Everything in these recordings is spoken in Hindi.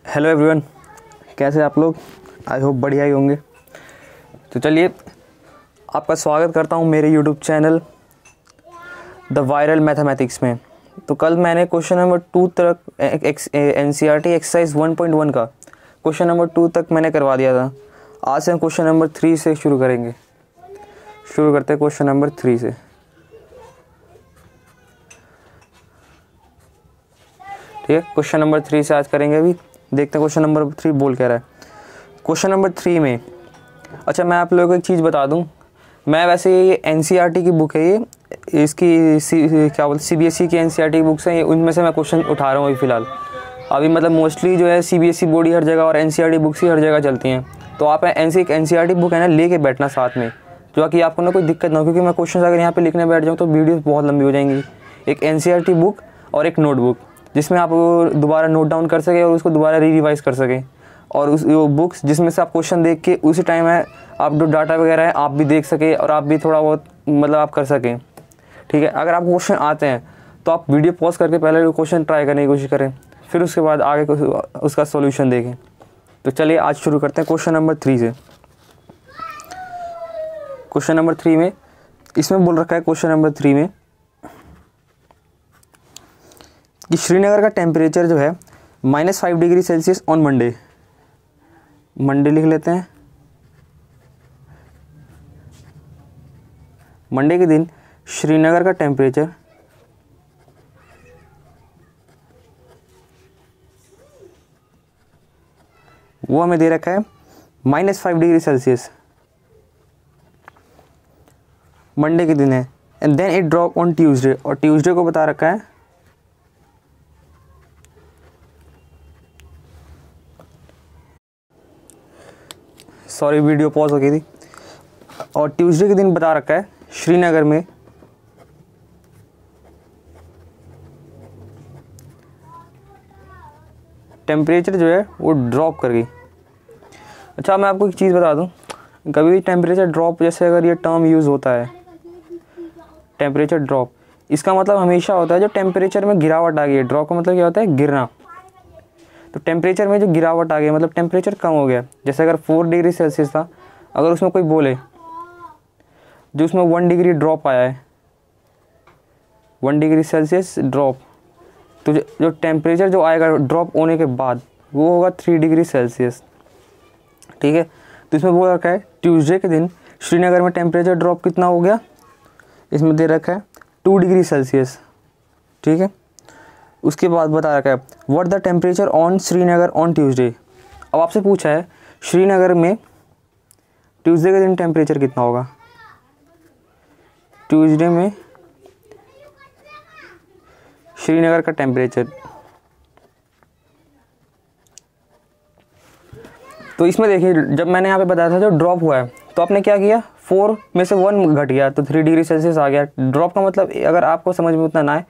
हेलो एवरीवन, कैसे आप लोग? आई होप बढ़िया ही होंगे। तो चलिए आपका स्वागत करता हूँ मेरे YouTube channel the viral mathematics में। तो कल मैंने क्वेश्चन नंबर 2 तक NCERT एक्सरसाइज 1.1 का क्वेश्चन नंबर 2 तक मैंने करवा दिया था। आज से हम क्वेश्चन नंबर 3 से शुरू करेंगे। शुरू करते हैं क्वेश्चन नंबर 3 से। ठीक है, क्वेश्चन नंबर 3 से आज करेंगे। अभी देखते हैं क्वेश्चन नंबर 3 बोल क्या रहा है। क्वेश्चन नंबर 3 में अच्छा मैं आप लोगों को एक चीज़ बता दूं। मैं वैसे ये NCERT की बुक है, ये इसकी क्या बोलते CBSE की NCERT की बुक्स हैं, उनमें से मैं क्वेश्चन उठा रहा हूँ अभी फ़िलहाल। अभी मतलब मोस्टली जो है CBSE बोर्ड ही हर जगह और NCERT बुक्स ही हर जगह चलती हैं। तो आप NCERT बुक है ना लेके बैठना साथ में, जो कि आपको ना कोई दिक्कत ना हो, क्योंकि मैं क्वेश्चन अगर यहाँ पे लिखने बैठ जाऊँ तो वीडियो बहुत लंबी हो जाएंगी। एक NCERT बुक और एक नोटबुक जिसमें आप दोबारा नोट डाउन कर सके और उसको दोबारा रिवाइज कर सकें, और उस वो बुक्स जिसमें से आप क्वेश्चन देख के उसी टाइम है आप जो डाटा वगैरह है आप भी देख सके और आप भी थोड़ा बहुत मतलब आप कर सकें। ठीक है, अगर आपको क्वेश्चन आते हैं तो आप वीडियो पॉज करके पहले क्वेश्चन ट्राई करने की कोशिश करें, फिर उसके बाद आगे उसका सॉल्यूशन देखें। तो चलिए आज शुरू करते हैं क्वेश्चन नंबर 3 से। क्वेश्चन नंबर 3 में इसमें बोल रखा है क्वेश्चन नंबर 3 में कि श्रीनगर का टेम्परेचर जो है -5 degree Celsius on Monday. Monday लिख लेते हैं। मंडे के दिन श्रीनगर का टेम्परेचर वो हमें दे रखा है -5 डिग्री सेल्सियस। मंडे के दिन है, and then it drop on Tuesday, और ट्यूसडे को बता रखा है सॉरी वीडियो पॉज हो गई थी। और ट्यूसडे के दिन बता रखा है श्रीनगर में टेम्परेचर जो है वो ड्रॉप कर गई। अच्छा मैं आपको एक चीज़ बता दूं, कभी भी टेम्परेचर ड्रॉप जैसे अगर ये टर्म यूज़ होता है टेम्परेचर ड्रॉप, इसका मतलब हमेशा होता है जो टेम्परेचर में गिरावट आ गई है। ड्रॉप का मतलब क्या होता है? गिरना। तो टेम्परेचर में जो गिरावट आ गई मतलब टेम्परेचर कम हो गया। जैसे अगर 4 डिग्री सेल्सियस था, अगर उसमें कोई बोले जो उसमें 1 डिग्री ड्रॉप आया है, 1 डिग्री सेल्सियस ड्रॉप, तो जो टेम्परेचर जो आएगा ड्रॉप होने के बाद वो होगा 3 डिग्री सेल्सियस। ठीक है, तो इसमें बोल रखा है ट्यूसडे के दिन श्रीनगर में टेम्परेचर ड्रॉप कितना हो गया, इसमें दे रखा है 2 डिग्री सेल्सियस। ठीक है, उसके बाद बता रखा है what the temperature on Srinagar on Tuesday. अब आपसे पूछा है श्रीनगर में ट्यूसडे के दिन टेम्परेचर कितना होगा। ट्यूसडे में श्रीनगर का टेम्परेचर, तो इसमें देखिए जब मैंने यहाँ पे बताया था जो ड्रॉप हुआ है तो आपने क्या किया, 4 में से 1 घट गया तो 3 डिग्री सेल्सियस आ गया। ड्रॉप का मतलब अगर आपको समझ में उतना ना आए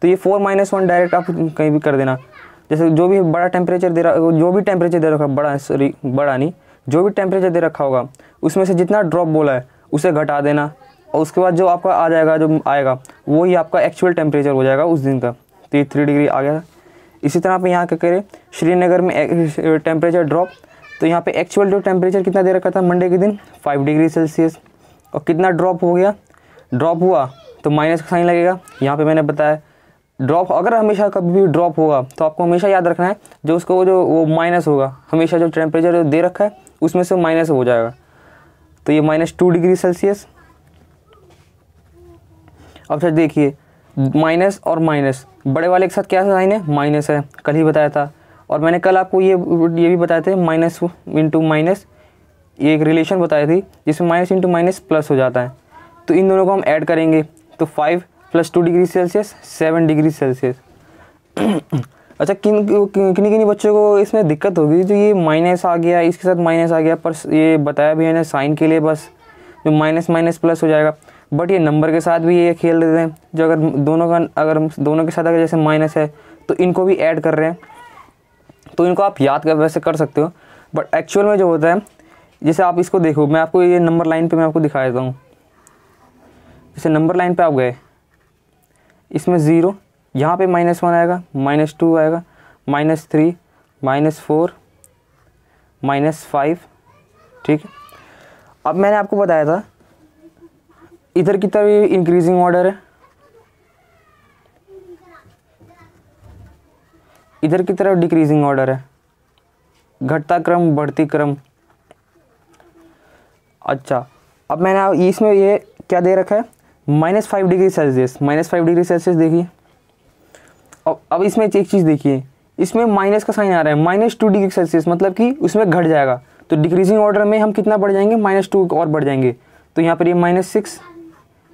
तो ये 4 - 1 डायरेक्ट आप कहीं भी कर देना। जैसे जो भी बड़ा टेम्परेचर दे रहा, जो भी टेम्परेचर दे रखा, बड़ा नहीं, जो भी टेम्परेचर दे रखा होगा उसमें से जितना ड्रॉप बोला है उसे घटा देना, और उसके बाद जो आपका आ जाएगा जो आएगा वही आपका एक्चुअल टेम्परेचर हो जाएगा उस दिन का। तो ये 3 डिग्री आ गया। इसी तरह आप यहाँ क्या करें, श्रीनगर में टेम्परेचर ड्रॉप, तो यहाँ पे एक्चुअल जो टेम्परेचर कितना दे रखा था मंडे के दिन 5 डिग्री सेल्सियस, और कितना ड्रॉप हो गया, ड्रॉप हुआ तो माइनस का साइन लगेगा। यहाँ पे मैंने बताया ड्रॉप अगर हमेशा कभी भी ड्रॉप होगा तो आपको हमेशा याद रखना है जो उसको जो वो माइनस होगा, हमेशा जो टेम्परेचर दे रखा है उसमें से माइनस हो जाएगा। तो ये -2 डिग्री सेल्सियस। अब सर देखिए माइनस और माइनस, बड़े वाले के साथ क्या साइन है, माइनस है, कल ही बताया था। और मैंने कल आपको ये भी बताए थे माइनस इंटू माइनस, ये एक रिलेशन बताई थी जिसमें माइनस इंटू माइनस प्लस हो जाता है। तो इन दोनों को हम ऐड करेंगे तो 5 + 2 डिग्री सेल्सियस 7 डिग्री सेल्सियस। अच्छा किन्हीं बच्चों को इसमें दिक्कत होगी जो ये माइनस आ गया, इसके साथ माइनस आ गया, पर ये बताया भी है ना साइन के लिए बस जो माइनस माइनस प्लस हो जाएगा। बट ये नंबर के साथ भी ये खेल रहे हैं, जो अगर दोनों के साथ अगर जैसे माइनस है तो इनको भी ऐड कर रहे हैं, तो इनको आप याद कर वैसे कर सकते हो। बट एक्चुअल में जो होता है, जैसे आप इसको देखो, मैं आपको ये नंबर लाइन पे मैं आपको दिखा देता हूँ। जैसे नंबर लाइन पे आप गए, इसमें 0, यहाँ पे -1 आएगा, -2 आएगा, -3 -4 -5, ठीक है। अब मैंने आपको बताया था इधर की तरफ इंक्रीजिंग ऑर्डर है, इधर की तरफ डिक्रीजिंग ऑर्डर है, घटता क्रम बढ़ती क्रम। अच्छा, अब मैंने इसमें ये क्या दे रखा है, -5 डिग्री सेल्सियस, -5 डिग्री सेल्सियस देखिए। अब इसमें एक चीज़ देखिए, इसमें माइनस का साइन आ रहा है, -2 डिग्री सेल्सियस, मतलब कि उसमें घट जाएगा। तो डिक्रीजिंग ऑर्डर में हम कितना बढ़ जाएंगे, -2 और बढ़ जाएंगे। तो यहाँ पर ये -6,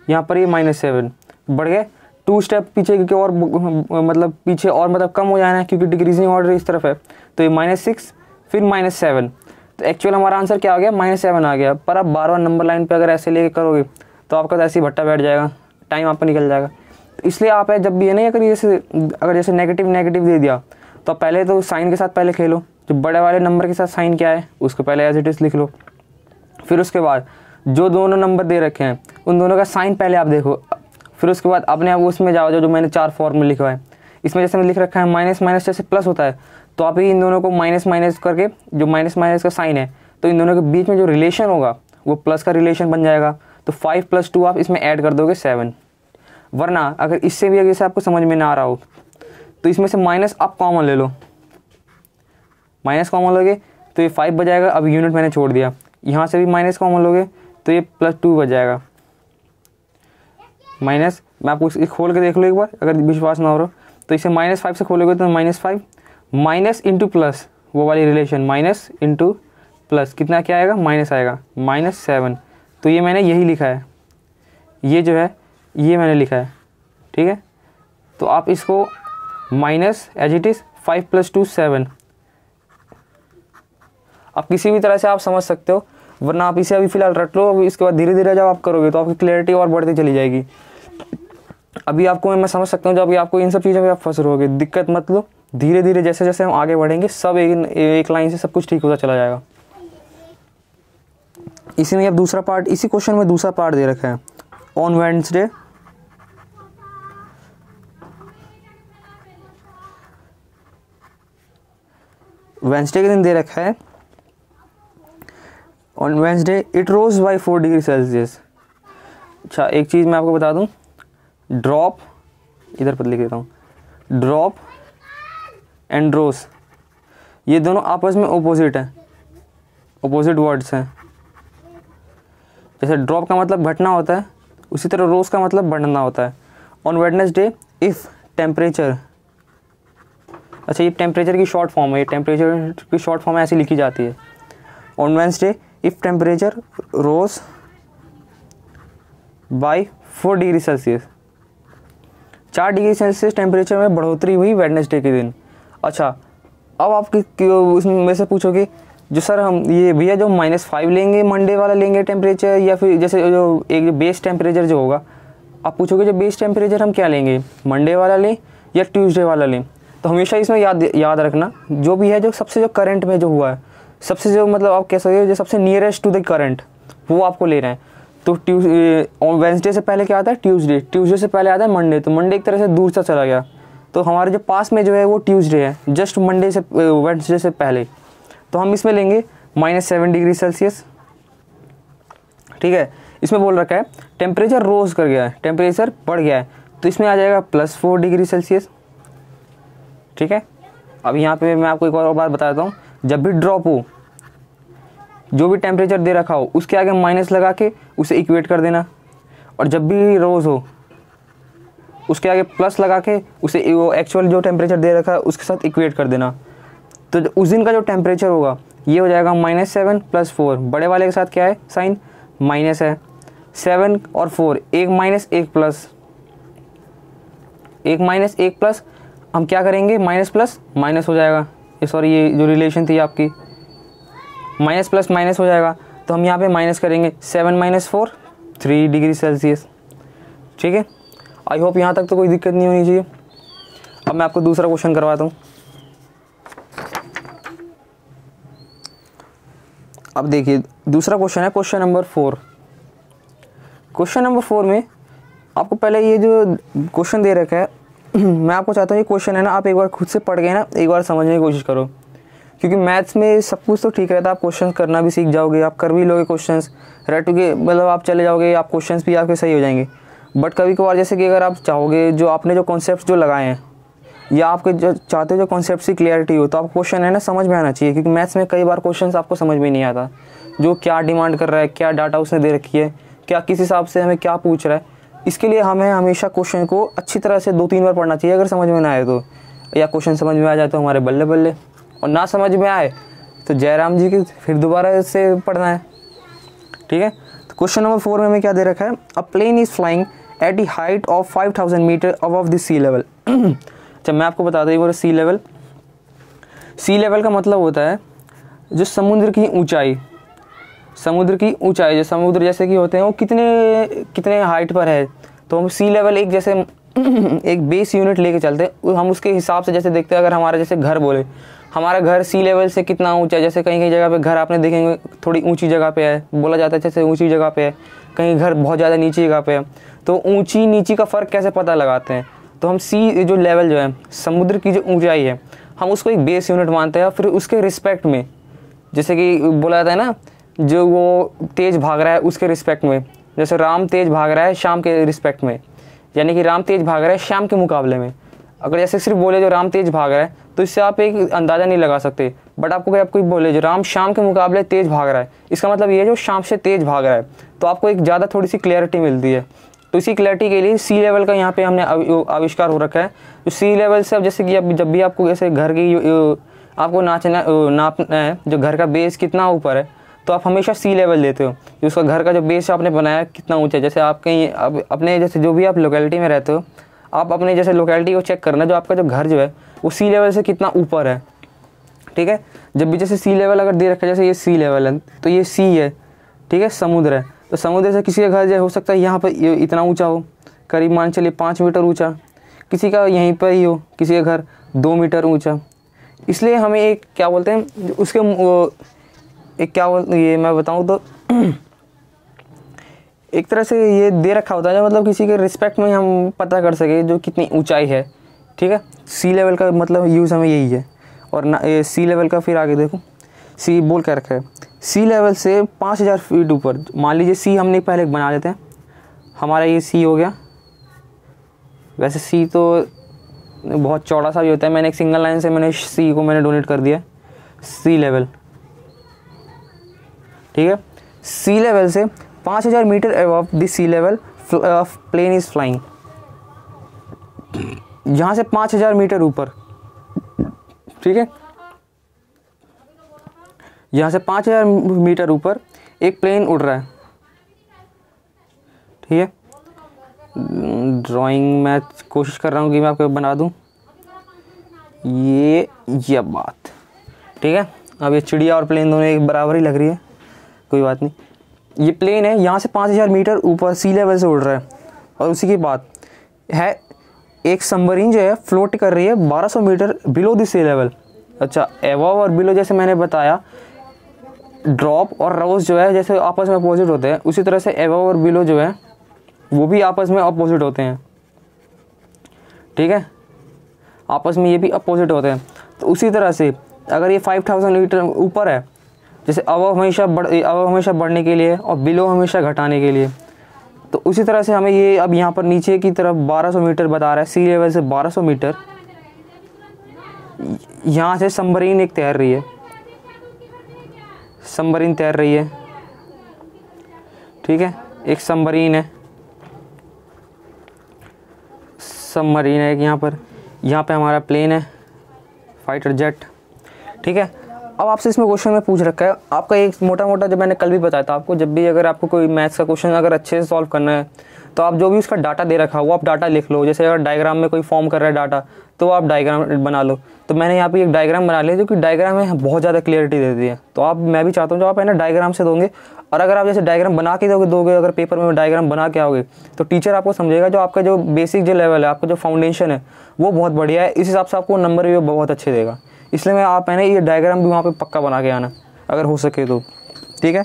यहाँ पर ये -7 बढ़ गए, 2 स्टेप पीछे की और मतलब पीछे और मतलब कम हो जाना है, क्योंकि डिक्रीजिंग ऑर्डर इस तरफ है। तो ये -6 फिर -7, तो एक्चुअल हमारा आंसर क्या आ गया, -7 आ गया। पर आप बार बार नंबर लाइन पे अगर ऐसे लेके करोगे तो आपका तो ऐसे ही भट्टा बैठ जाएगा, टाइम आपका निकल जाएगा। तो इसलिए आप है जब भी है ना, अगर जैसे नेगेटिव नेगेटिव दे दिया तो पहले तो साइन के साथ पहले खेलो, जो बड़े वाले नंबर के साथ साइन क्या है उसको पहले एज इट इज़ लिख लो। फिर उसके बाद जो दोनों नंबर दे रखे हैं उन दोनों का साइन पहले आप देखो। फिर उसके बाद अपने आप उसमें जाओ, जो मैंने 4 फॉर्मूले लिखा है, इसमें जैसे मैं लिख रखा है माइनस माइनस जैसे प्लस होता है, तो आप इन दोनों को माइनस माइनस करके, जो माइनस माइनस का साइन है, तो इन दोनों के बीच में जो रिलेशन होगा वो प्लस का रिलेशन बन जाएगा। तो 5 + 2 आप इसमें ऐड कर दोगे 7। वरना अगर इससे भी अगर से आपको समझ में ना आ रहा हो तो इसमें से माइनस आप कॉमन ले लो, माइनस कॉमन लोगे तो ये 5 बजाएगा। अब यूनिट मैंने छोड़ दिया, यहाँ से भी माइनस कॉमन लोगे तो ये +2 बच जाएगा। माइनस, मैं आपको इसे खोल के देख लो एक बार, अगर विश्वास ना हो रहा तो इसे -5 से खोलोगे तो -5 माइनस इंटू प्लस, वो वाली रिलेशन माइनस इंटू प्लस कितना क्या आएगा, माइनस आएगा, -7। तो ये मैंने यही लिखा है, ये जो है ये मैंने लिखा है, ठीक है। तो आप इसको माइनस एज इट इज़ 5 + 2 7, आप किसी भी तरह से आप समझ सकते हो, वरना आप इसे अभी फिलहाल रट लो। अभी इसके बाद धीरे धीरे जब आप करोगे तो आपकी क्लैरिटी और बढ़ती चली जाएगी। अभी आपको मैं समझ सकता हूँ, जब अभी आपको इन सब चीज़ों में आप फंस रहोगे, दिक्कत मत लो, धीरे धीरे जैसे जैसे हम आगे बढ़ेंगे सब एक लाइन से सब कुछ ठीक होता चला जाएगा। इसी में अब दूसरा पार्ट, इसी क्वेश्चन में दूसरा पार्ट दे रखा है, ऑन वेडनेसडे के दिन दे रखा है, on Wednesday it rose by 4 degree Celsius. अच्छा, एक चीज़ मैं आपको बता दूं, ड्रॉप, इधर पर लिख देता हूँ, ड्रॉप एंड रोज ये दोनों आपस में ओपोजिट हैं, ओपोजिट वर्ड्स हैं। जैसे ड्रॉप का मतलब घटना होता है, उसी तरह रोज का मतलब बढ़ना होता है। ऑन वेडनेसडे इफ़ टेम्परेचर, अच्छा ये टेम्परेचर की शॉर्ट फॉर्म है, ये टेम्परेचर की शॉर्ट फॉर्म ऐसी लिखी जाती है। On Wednesday if temperature rose by 4 degree Celsius, 4 degree Celsius temperature में बढ़ोतरी हुई वेडनेसडे के दिन। अच्छा, अब आप उसमें से पूछोगे जो सर हम ये भैया जो -5 लेंगे मंडे वाला लेंगे टेम्परेचर, या फिर जैसे जो एक बेस टेम्परेचर जो होगा, आप पूछोगे जो बेस टेम्परेचर हम क्या लेंगे, मंडे वाला लें या ट्यूसडे वाला लें। तो हमेशा इसमें याद रखना, जो भी है जो सबसे जो करंट में जो हुआ है, सबसे जो मतलब आप कह सकते हो जो सबसे नियरेस्ट टू द करंट, वो आपको लेना है। तो वेडनेसडे से पहले क्या आता है, ट्यूसडे, ट्यूसडे से पहले आता है मंडे, तो मंडे एक तरह से दूर सा चला गया, तो हमारे जो पास में जो है वो ट्यूसडे है, जस्ट मंडे से वेडनेसडे से पहले। तो हम इसमें लेंगे -7 डिग्री सेल्सियस, ठीक है। इसमें बोल रखा है टेम्परेचर रोज कर गया है, टेम्परेचर बढ़ गया है, तो इसमें आ जाएगा +4 डिग्री सेल्सियस, ठीक है। अब यहाँ पे मैं आपको एक और बात बता देता हूँ, जब भी ड्रॉप हो, जो भी टेम्परेचर दे रखा हो उसके आगे माइनस लगा के उसे इक्वेट कर देना, और जब भी रोज हो उसके आगे प्लस लगा के उसे एक्चुअल जो टेम्परेचर दे रखा है उसके साथ इक्वेट कर देना। तो उस दिन का जो टेम्परेचर होगा ये हो जाएगा -7 + 4, बड़े वाले के साथ क्या है साइन माइनस है, 7 और 4, एक माइनस एक प्लस, एक माइनस एक प्लस, हम क्या करेंगे माइनस प्लस माइनस हो जाएगा, सॉरी ये जो रिलेशन थी आपकी माइनस प्लस माइनस हो जाएगा, तो हम यहाँ पे माइनस करेंगे 7 - 4 3 डिग्री सेल्सियस, ठीक है। आई होप यहाँ तक तो कोई दिक्कत नहीं होनी चाहिए। अब मैं आपको दूसरा क्वेश्चन करवाता हूँ। अब देखिए दूसरा क्वेश्चन है क्वेश्चन नंबर 4। क्वेश्चन नंबर 4 में आपको पहले ये जो क्वेश्चन दे रखा है मैं आपको चाहता हूँ ये क्वेश्चन है ना आप एक बार खुद से पढ़ के ना एक बार समझने की कोशिश करो। क्योंकि मैथ्स में सब कुछ तो ठीक रहता है, आप क्वेश्चन करना भी सीख जाओगे, आप कर भी लोगे क्वेश्चंस, रटोगे, मतलब आप चले जाओगे, आप क्वेश्चंस भी आपके सही हो जाएंगे। बट कभी कभार जैसे कि अगर आप चाहोगे जो आपने जो कॉन्सेप्ट जो लगाए हैं या आपके जो चाहते हो जो कॉन्सेप्ट की क्लियरिटी हो, तो आप क्वेश्चन है ना समझ में आना चाहिए। क्योंकि मैथ्स में कई बार क्वेश्चन आपको समझ में नहीं आता, जो क्या डिमांड कर रहा है, क्या डाटा उसने दे रखी है, क्या किस हिसाब से हमें क्या पूछ रहा है। इसके लिए हमें हमेशा क्वेश्चन को अच्छी तरह से 2-3 बार पढ़ना चाहिए अगर समझ में ना आए तो, या क्वेश्चन समझ में आ जाए तो हमारे बल्ले बल्ले, और ना समझ में आए तो जयराम जी की फिर दोबारा इससे पढ़ना है। ठीक है, तो क्वेश्चन नंबर 4 में हमें क्या दे रखा है, a plane is flying at the height of 5000 metre above the sea level. जब मैं आपको बता दूँ सी लेवल, सी लेवल का मतलब होता है जो समुद्र की ऊंचाई, समुद्र की ऊंचाई, जो समुद्र जैसे कि होते हैं वो कितने कितने हाइट पर है। तो हम सी लेवल एक जैसे एक बेस यूनिट लेके चलते हैं, हम उसके हिसाब से जैसे देखते हैं, अगर हमारा जैसे घर बोले, हमारा घर सी लेवल से कितना ऊंचा है। जैसे कहीं कहीं जगह पे घर आपने देखेंगे थोड़ी ऊंची जगह पे है, बोला जाता है जैसे ऊंची जगह पे है, कहीं घर बहुत ज़्यादा नीची जगह पे है। तो ऊंची नीची का फ़र्क कैसे पता लगाते हैं, तो हम सी जो लेवल जो है समुद्र की जो ऊंचाई है, हम उसको एक बेस यूनिट मानते हैं। फिर उसके रिस्पेक्ट में, जैसे कि बोला जाता है ना, जो वो तेज़ भाग रहा है उसके रिस्पेक्ट में, जैसे राम तेज़ भाग रहा है शाम के रिस्पेक्ट में, यानी कि राम तेज़ भाग रहा है शाम के मुकाबले में। अगर जैसे सिर्फ बोले जो राम तेज़ भाग रहा है तो इससे आप एक अंदाज़ा नहीं लगा सकते। बट आपको आप कोई बोले जो राम शाम के मुकाबले तेज़ भाग रहा है, इसका मतलब ये है जो शाम से तेज़ भाग रहा है, तो आपको एक ज़्यादा थोड़ी सी क्लैरिटी मिलती है। तो इसी क्लैरिटी के लिए सी लेवल का यहाँ पे हमने आविष्कार हो रखा है। तो सी लेवल से अब जैसे कि अब जब भी आपको जैसे घर की आपको नापना है जो घर का बेस कितना ऊपर है, तो आप हमेशा सी लेवल लेते हो, जो उसका घर का जो बेस आपने बनाया कितना ऊंचा है। जैसे आप कहीं अब अपने जैसे जो भी आप लोकेलिटी में रहते हो, आप अपने जैसे लोकेलिटी को चेक करना जो आपका जो घर जो है वो सी लेवल से कितना ऊपर है। ठीक है, जब भी जैसे सी लेवल अगर दे रखा है, जैसे ये सी लेवल है तो ये सी है, ठीक है, समुद्र है, तो समुद्र से किसी का घर जो हो सकता है यहाँ पर इतना ऊँचा हो, करीब मान चलिए 5 मीटर ऊँचा, किसी का यहीं पर ही हो, किसी का घर 2 मीटर ऊँचा। इसलिए हमें एक क्या बोलते हैं उसके एक क्या बोलते ये मैं बताऊँ तो एक तरह से ये दे रखा होता है, मतलब किसी के रिस्पेक्ट में हम पता कर सके जो कितनी ऊंचाई है। ठीक है, सी लेवल का मतलब यूज़ हमें यही है। और ना सी लेवल का फिर आगे देखो, सी बोल कर रखा है सी लेवल से 5000 फीट ऊपर। मान लीजिए सी हमने पहले बना लेते हैं, हमारा ये सी हो गया। वैसे सी तो बहुत चौड़ा सा भी होता है, मैंने एक सिंगल लाइन से मैंने सी को मैंने डोनेट कर दिया सी लेवल। ठीक है, सी लेवल से 5000 metre above the sea level plane is flying. यहाँ से 5000 मीटर ऊपर, ठीक है, यहाँ से 5000 मीटर ऊपर एक प्लेन उड़ रहा है। ठीक है, ड्राइंग मैं कोशिश कर रहा हूँ कि मैं आपको बना दूँ ये बात। ठीक है, अब ये चिड़िया और प्लेन दोनों एक बराबर ही लग रही है, कोई बात नहीं। ये प्लेन है, यहाँ से 5000 मीटर ऊपर सी लेवल से उड़ रहा है। और उसी की बात है एक सबमरीन जो है फ्लोट कर रही है 1200 metre below the sea level. अच्छा, एबव और बिलो जैसे मैंने बताया, ड्रॉप और रोज जो है जैसे आपस में अपोजिट होते हैं, उसी तरह से एबव और बिलो जो है वो भी आपस में अपोजिट होते हैं। ठीक है, आपस में ये भी अपोजिट होते हैं। तो उसी तरह से अगर ये 5000 मीटर ऊपर है, जैसे अबव हमेशा बढ़ने के लिए और बिलो हमेशा घटाने के लिए, तो उसी तरह से हमें ये अब यहाँ पर नीचे की तरफ 1200 मीटर बता रहा है, सी लेवल से 1200 मीटर। यहाँ से सबमरीन एक तैर रही है, सबमरीन तैर रही है। ठीक है, एक सबमरीन है, सबमरीन है एक यहाँ पे हमारा प्लेन है, फाइटर जेट। ठीक है, अब आपसे इसमें क्वेश्चन में पूछ रखा है आपका एक मोटा मोटा, जब मैंने कल भी बताया था आपको, जब भी अगर आपको कोई मैथ्स का क्वेश्चन अगर अच्छे से सॉल्व करना है तो आप जो भी उसका डाटा दे रखा है वो आप डाटा लिख लो। जैसे अगर डायग्राम में कोई फॉर्म कर रहा है डाटा, तो आप डायग्राम बना लो। तो मैंने यहाँ पे एक डायग्राम बना लिया, जो कि डायग्राम में बहुत ज़्यादा क्लियरिटी देती है। तो मैं भी चाहता हूँ जो आप है ना डायग्राम से दोगे, और अगर आप जैसे डायग्राम बना के दोगे अगर पेपर में डायग्राम बना के आओगे, तो टीचर आपको समझेगा जो आपका जो बेसिक जो लेवल है, आपका जो फाउंडेशन है वो बहुत बढ़िया है। इस हिसाब से आपको नंबर भी बहुत अच्छे देगा। इसलिए मैं आप है ना ये डायग्राम भी वहाँ पे पक्का बना के आना अगर हो सके तो। ठीक है,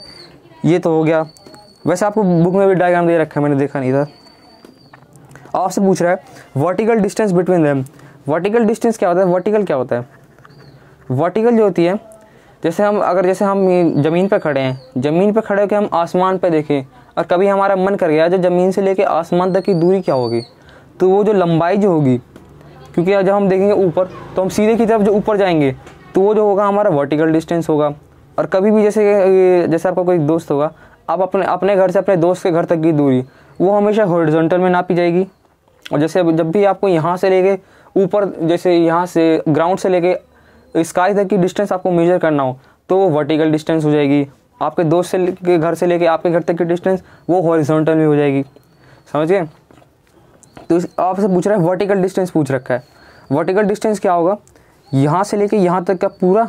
ये तो हो गया। वैसे आपको बुक में भी डायग्राम दे रखा है, मैंने देखा नहीं था। आपसे पूछ रहा है vertical distance between them. Vertical distance क्या होता है? वर्टिकल क्या होता है? वर्टिकल जो होती है, जैसे हम ज़मीन पर खड़े हैं, ज़मीन पर खड़े होकर हम आसमान पर देखें और कभी हमारा मन कर गया जो ज़मीन से लेके आसमान तक की दूरी क्या होगी, तो वो जो लंबाई जो होगी, क्योंकि जब हम देखेंगे ऊपर तो हम सीधे की तरफ जो ऊपर जाएंगे तो वो जो होगा हमारा वर्टिकल डिस्टेंस होगा। और कभी भी जैसे आपका कोई दोस्त होगा, आप अपने घर से अपने दोस्त के घर तक की दूरी वो हमेशा हॉरिजॉन्टल में नापी जाएगी। और जैसे जब भी आपको यहाँ से लेके ऊपर, जैसे यहाँ से ग्राउंड से लेके स्काई तक की डिस्टेंस आपको मेजर करना हो तो वो वर्टिकल डिस्टेंस हो जाएगी। आपके दोस्त के घर से लेके आपके घर तक की डिस्टेंस वो हॉरिजॉन्टल में हो जाएगी। समझ गए? तो आपसे पूछ रहा है वर्टिकल डिस्टेंस पूछ रखा है। वर्टिकल डिस्टेंस क्या होगा, यहाँ से लेके यहाँ तक का पूरा।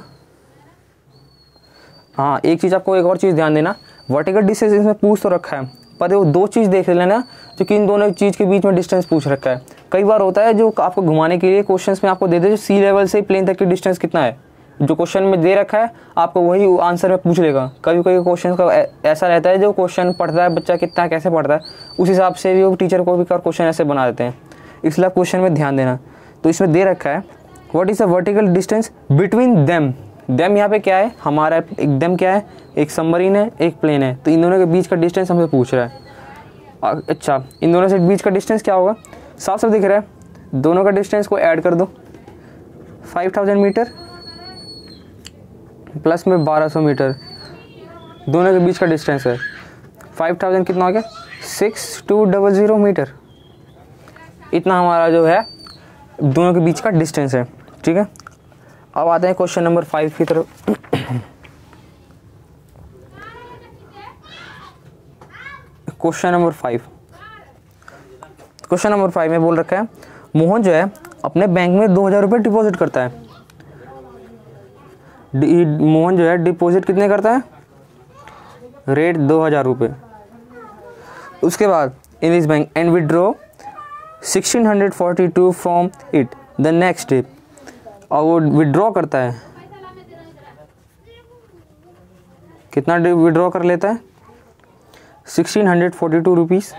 हाँ, एक चीज़ आपको एक और चीज़ ध्यान देना, वर्टिकल डिस्टेंस इसमें पूछ तो रखा है, पर वो दो चीज़ देख लेना जो कि इन दोनों चीज़ के बीच में डिस्टेंस पूछ रखा है। कई बार होता है जो आपको घुमाने के लिए क्वेश्चंस में आपको दे दे सी लेवल से प्लेन तक की डिस्टेंस कितना है, जो क्वेश्चन में दे रखा है आपको वही आंसर में पूछ लेगा। कभी कभी क्वेश्चन का ऐसा रहता है जो क्वेश्चन पढ़ता है बच्चा कितना कैसे पढ़ता है उस हिसाब से भी वो टीचर को भी क्वेश्चन ऐसे बना देते हैं, इसलिए आप क्वेश्चन में ध्यान देना। तो इसमें दे रखा है what is the vertical distance between them. Them यहाँ पे क्या है, हमारा एक देम क्या है, एक सबमरीन है एक प्लेन है, तो इन दोनों के बीच का डिस्टेंस हमसे पूछ रहा है। अच्छा, इन दोनों से बीच का डिस्टेंस क्या होगा, साफ साफ दिख रहा है। दोनों का डिस्टेंस को ऐड कर दो, 5000 मीटर प्लस में 1200 मीटर, दोनों के बीच का डिस्टेंस है 5000 कितना हो गया 6200 मीटर। इतना हमारा जो है दोनों के बीच का डिस्टेंस है। ठीक है, अब आते हैं क्वेश्चन नंबर 5 की तरफ। क्वेश्चन नंबर 5 में बोल रखा है मोहन जो है अपने बैंक में 2000 रुपये डिपॉजिट करता है। मोहन जो है डिपॉजिट कितने करता है, रेट 2000 रुपये। उसके बाद in this bank and withdraw 1642 from it the next day, और वो विड्रॉ करता है कितना, विड्रॉ कर लेता है 1642 रुपीज़,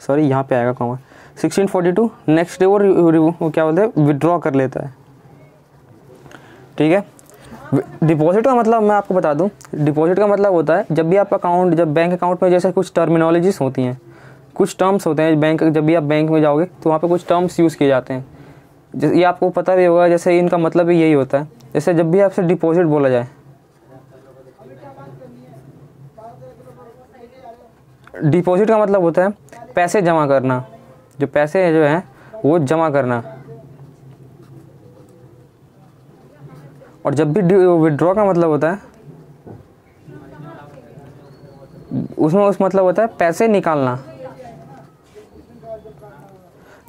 सॉरी यहाँ पे आएगा कॉमा 1642, नेक्स्ट डे वो क्या बोलते हैं विड्रॉ कर लेता है। ठीक है, डिपॉजिट का मतलब मैं आपको बता दूं, डिपॉजिट का मतलब होता है जब बैंक अकाउंट में जैसे कुछ टर्मिनोलॉजीज होती हैं, कुछ टर्म्स होते हैं जब भी आप बैंक में जाओगे तो वहाँ पे कुछ टर्म्स यूज़ किए जाते हैं, ये आपको पता भी होगा। जैसे इनका मतलब भी यही होता है, जैसे जब भी आपसे डिपॉजिट बोला जाए, डिपॉजिट का मतलब होता है पैसे जमा करना, जो पैसे जो हैं वो जमा करना। और जब भी विड्रॉ का मतलब होता है उसमें उस मतलब होता है पैसे निकालना।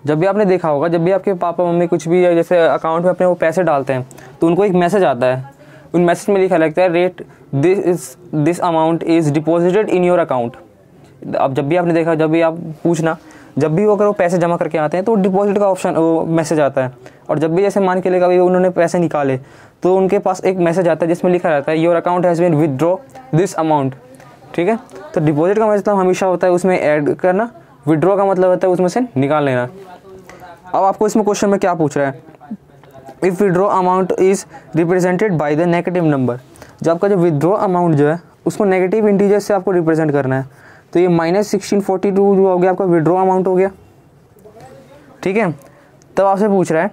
जब भी आपने देखा होगा, जब भी आपके पापा मम्मी कुछ भी जैसे अकाउंट में अपने वो पैसे डालते हैं तो उनको एक मैसेज आता है, उन मैसेज में लिखा लगता है rate this amount is deposited in your account. अब जब भी आपने देखा, जब भी आप पूछना, जब भी वो अगर वो पैसे जमा करके आते हैं तो डिपॉजिट का ऑप्शन वो मैसेज आता है। और जब भी जैसे मान के लेगा कभी उन्होंने पैसे निकाले तो उनके पास एक मैसेज आता है जिसमें लिखा रहता है your account has been withdraw this amount. ठीक है, तो डिपॉजिट का मतलब हमेशा होता है उसमें ऐड करना, विड्रॉ का मतलब होता है उसमें से निकाल लेना। अब आपको इसमें क्वेश्चन में क्या पूछ रहा है, if withdraw amount is represented by the negative number, जब आपका जो विड्रॉ अमाउंट जो है उसको नेगेटिव इंटीजर से आपको रिप्रेजेंट करना है, तो ये -1642 जो हो गया आपका विड्रॉ अमाउंट हो गया। ठीक है, तब आपसे पूछ रहा है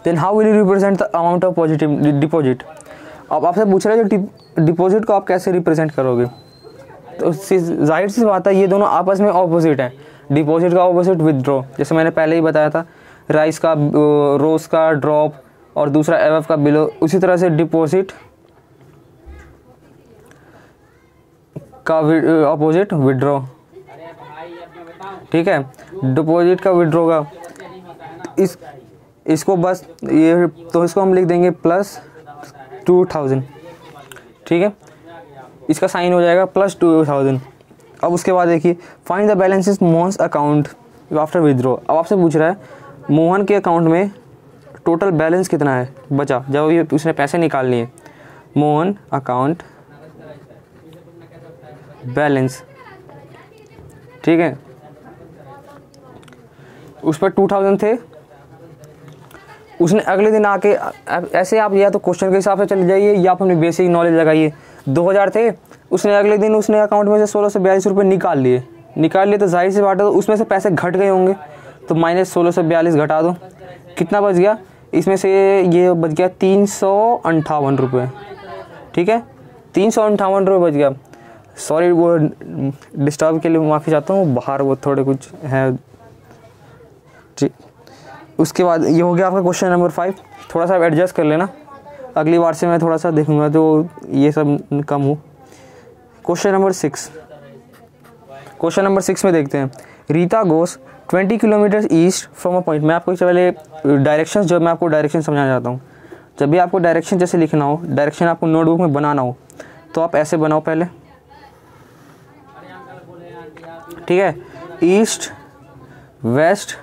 then how will you represent the amount of positive deposit. अब आपसे पूछ रहा है जो डिपॉजिट को आप कैसे रिप्रेजेंट करोगे, तो जाहिर सी बात है ये दोनों आपस में ऑपोजिट हैं। डिपॉजिट का ऑपोजिट विदड्रॉ, जैसे मैंने पहले ही बताया था, राइस का रोज का ड्रॉप और दूसरा एवफ का बिलो, उसी तरह से डिपॉजिट का ऑपोजिट विड्रॉ। ठीक है, डिपॉजिट का विड्रॉ का इसको बस ये, तो इसको हम लिख देंगे +2000। ठीक है, इसका साइन हो जाएगा +2000। अब उसके बाद देखिए find the balances Mohan's account after withdraw. अब आपसे पूछ रहा है मोहन के अकाउंट में टोटल बैलेंस कितना है बचा जब ये उसने पैसे निकाल लिए। मोहन अकाउंट बैलेंस, ठीक है, उस पर 2000 थे, उसने अगले दिन आके ऐसे आप या तो क्वेश्चन के हिसाब से चले जाइए या आप अपनी बेसिक नॉलेज लगाइए। 2000 थे, उसने अगले दिन उसने अकाउंट में से 1642 रुपये निकाल लिए तो जाहिर सी बात है तो उसमें से पैसे घट गए होंगे, तो -1642 घटा दो, कितना बच गया, इसमें से ये बच गया 358 रुपये। ठीक है, 358 रुपये बच गया। सॉरी वो डिस्टर्ब के लिए माफ़ी चाहता हूँ, बाहर वो थोड़े कुछ है। ठीक, उसके बाद ये हो गया आपका क्वेश्चन नंबर 5। थोड़ा सा एडजस्ट कर लेना, अगली बार से मैं थोड़ा सा देखूंगा तो ये सब कम हो। क्वेश्चन नंबर 6, क्वेश्चन नंबर 6 में देखते हैं। रीता गोस 20 kilometre east from a point. मैं आपको पहले डायरेक्शन, जो मैं आपको डायरेक्शन समझाना चाहता हूँ। जब भी आपको डायरेक्शन जैसे लिखना हो, डायरेक्शन आपको नोटबुक में बनाना हो, तो आप ऐसे बनाओ पहले। ठीक है, ईस्ट, वेस्ट,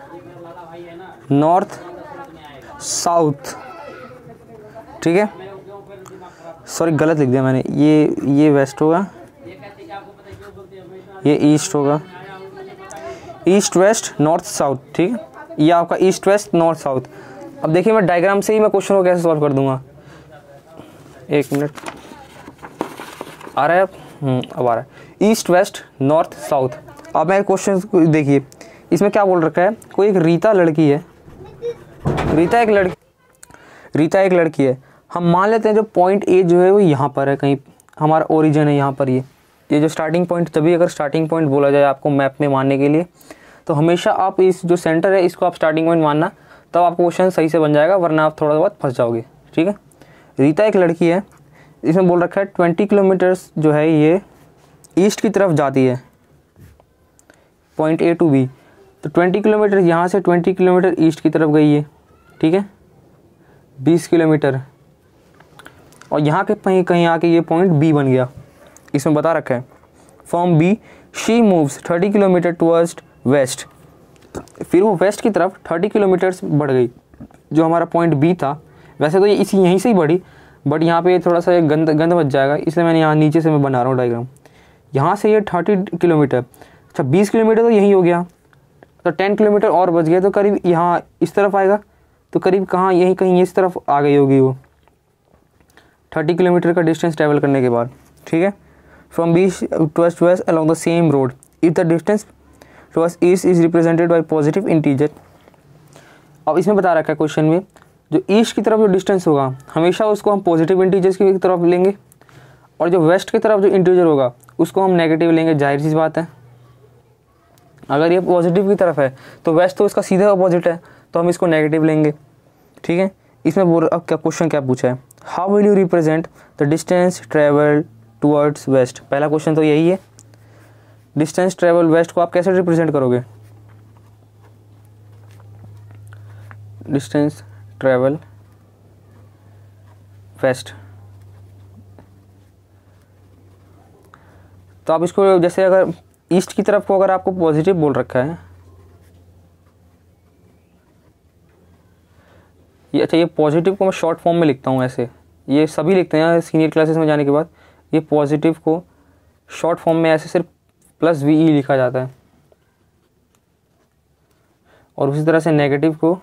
नॉर्थ, साउथ। ठीक है, सॉरी गलत लिख दिया मैंने, ये वेस्ट होगा, ये ईस्ट होगा, ईस्ट वेस्ट नॉर्थ साउथ। ठीक है, ये आपका ईस्ट वेस्ट नॉर्थ साउथ। अब देखिए मैं डायग्राम से ही मैं क्वेश्चन को कैसे सॉल्व कर दूंगा। एक मिनट, आ रहा है अब आ रहा है। East west north south. अब मैं क्वेश्चन को देखिए, इसमें क्या बोल रखा है, कोई एक रीता लड़की है, रीता एक लड़की है। हम मान लेते हैं जो पॉइंट ए जो है वो यहाँ पर है, कहीं हमारा ओरिजिन है यहाँ पर। ये जो स्टार्टिंग पॉइंट, तभी अगर स्टार्टिंग पॉइंट बोला जाए आपको मैप में मानने के लिए, तो हमेशा आप इस जो सेंटर है इसको आप स्टार्टिंग पॉइंट मानना, तब आपको क्वेश्चन सही से बन जाएगा, वरना आप थोड़ा बहुत फंस जाओगे। ठीक है, रीता एक लड़की है, इसमें बोल रखा है 20 किलोमीटर्स जो है ये ईस्ट की तरफ जाती है, पॉइंट ए टू बी। तो 20 किलोमीटर यहाँ से 20 किलोमीटर ईस्ट की तरफ गई है। ठीक है, 20 किलोमीटर, और यहाँ के कहीं आके ये पॉइंट बी बन गया, इसमें बता रखा है। From B she moves 30 kilometre towards west. फिर वो वेस्ट की तरफ 30 किलोमीटर्स बढ़ गई, जो हमारा पॉइंट बी था। वैसे तो ये इसी यहीं से ही बढ़ी, बट यहाँ पे थोड़ा सा गंद बच जाएगा, इसलिए मैंने यहाँ नीचे से मैं बना रहा हूँ डायग्राम। यहाँ से ये 30 किलोमीटर, अच्छा 20 किलोमीटर तो यही हो गया, तो 10 किलोमीटर और बच गया, तो करीब यहाँ इस तरफ आएगा, तो करीब कहाँ, यहीं कहीं इस तरफ आ गई होगी वो 30 किलोमीटर का डिस्टेंस ट्रैवल करने के बाद। ठीक है, from be towards waste along the same road if the distance towards east is represented by positive integer. अब इसमें बता रखा है क्वेश्चन में, जो ईस्ट की तरफ जो डिस्टेंस होगा हमेशा उसको हम पॉजिटिव इंटीजर्स की तरफ लेंगे, और जो वेस्ट की तरफ जो इंटीजर होगा उसको हम नेगेटिव लेंगे। जाहिर सी बात है, अगर ये पॉजिटिव की तरफ है तो वेस्ट तो इसका सीधा अपोजिट है, तो हम इसको नेगेटिव लेंगे। ठीक है, इसमें बोल अब क्या क्वेश्चन क्या पूछा है, how will you represent the distance travel towards waste. पहला क्वेश्चन तो यही है, डिस्टेंस ट्रेवल वेस्ट को आप कैसे रिप्रेजेंट करोगे, डिस्टेंस ट्रेवल वेस्ट। तो आप इसको जैसे अगर ईस्ट की तरफ को अगर आपको पॉजिटिव बोल रखा है, ये अच्छा, ये पॉजिटिव को मैं शॉर्ट फॉर्म में लिखता हूँ, ऐसे ये सभी लिखते हैं सीनियर क्लासेस में जाने के बाद। ये पॉजिटिव को शॉर्ट फॉर्म में ऐसे सिर्फ +VE लिखा जाता है, और उसी तरह से नेगेटिव को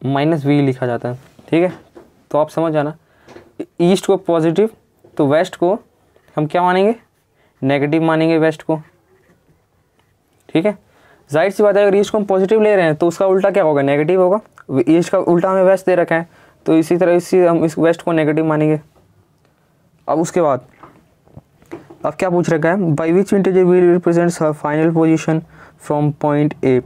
-VE लिखा जाता है। ठीक है, तो आप समझ जाना, ईस्ट को पॉजिटिव तो वेस्ट को हम क्या मानेंगे, नेगेटिव मानेंगे वेस्ट को। ठीक है, जाहिर सी बात है, अगर ईस्ट को हम पॉजिटिव ले रहे हैं तो उसका उल्टा क्या होगा, नेगेटिव होगा। ईस्ट का उल्टा हमें वेस्ट दे रखा है, तो इसी तरह हम इस वेस्ट को नेगेटिव मानेंगे। अब उसके बाद अब क्या पूछ रखा है, by which integer will represents her final position from point A.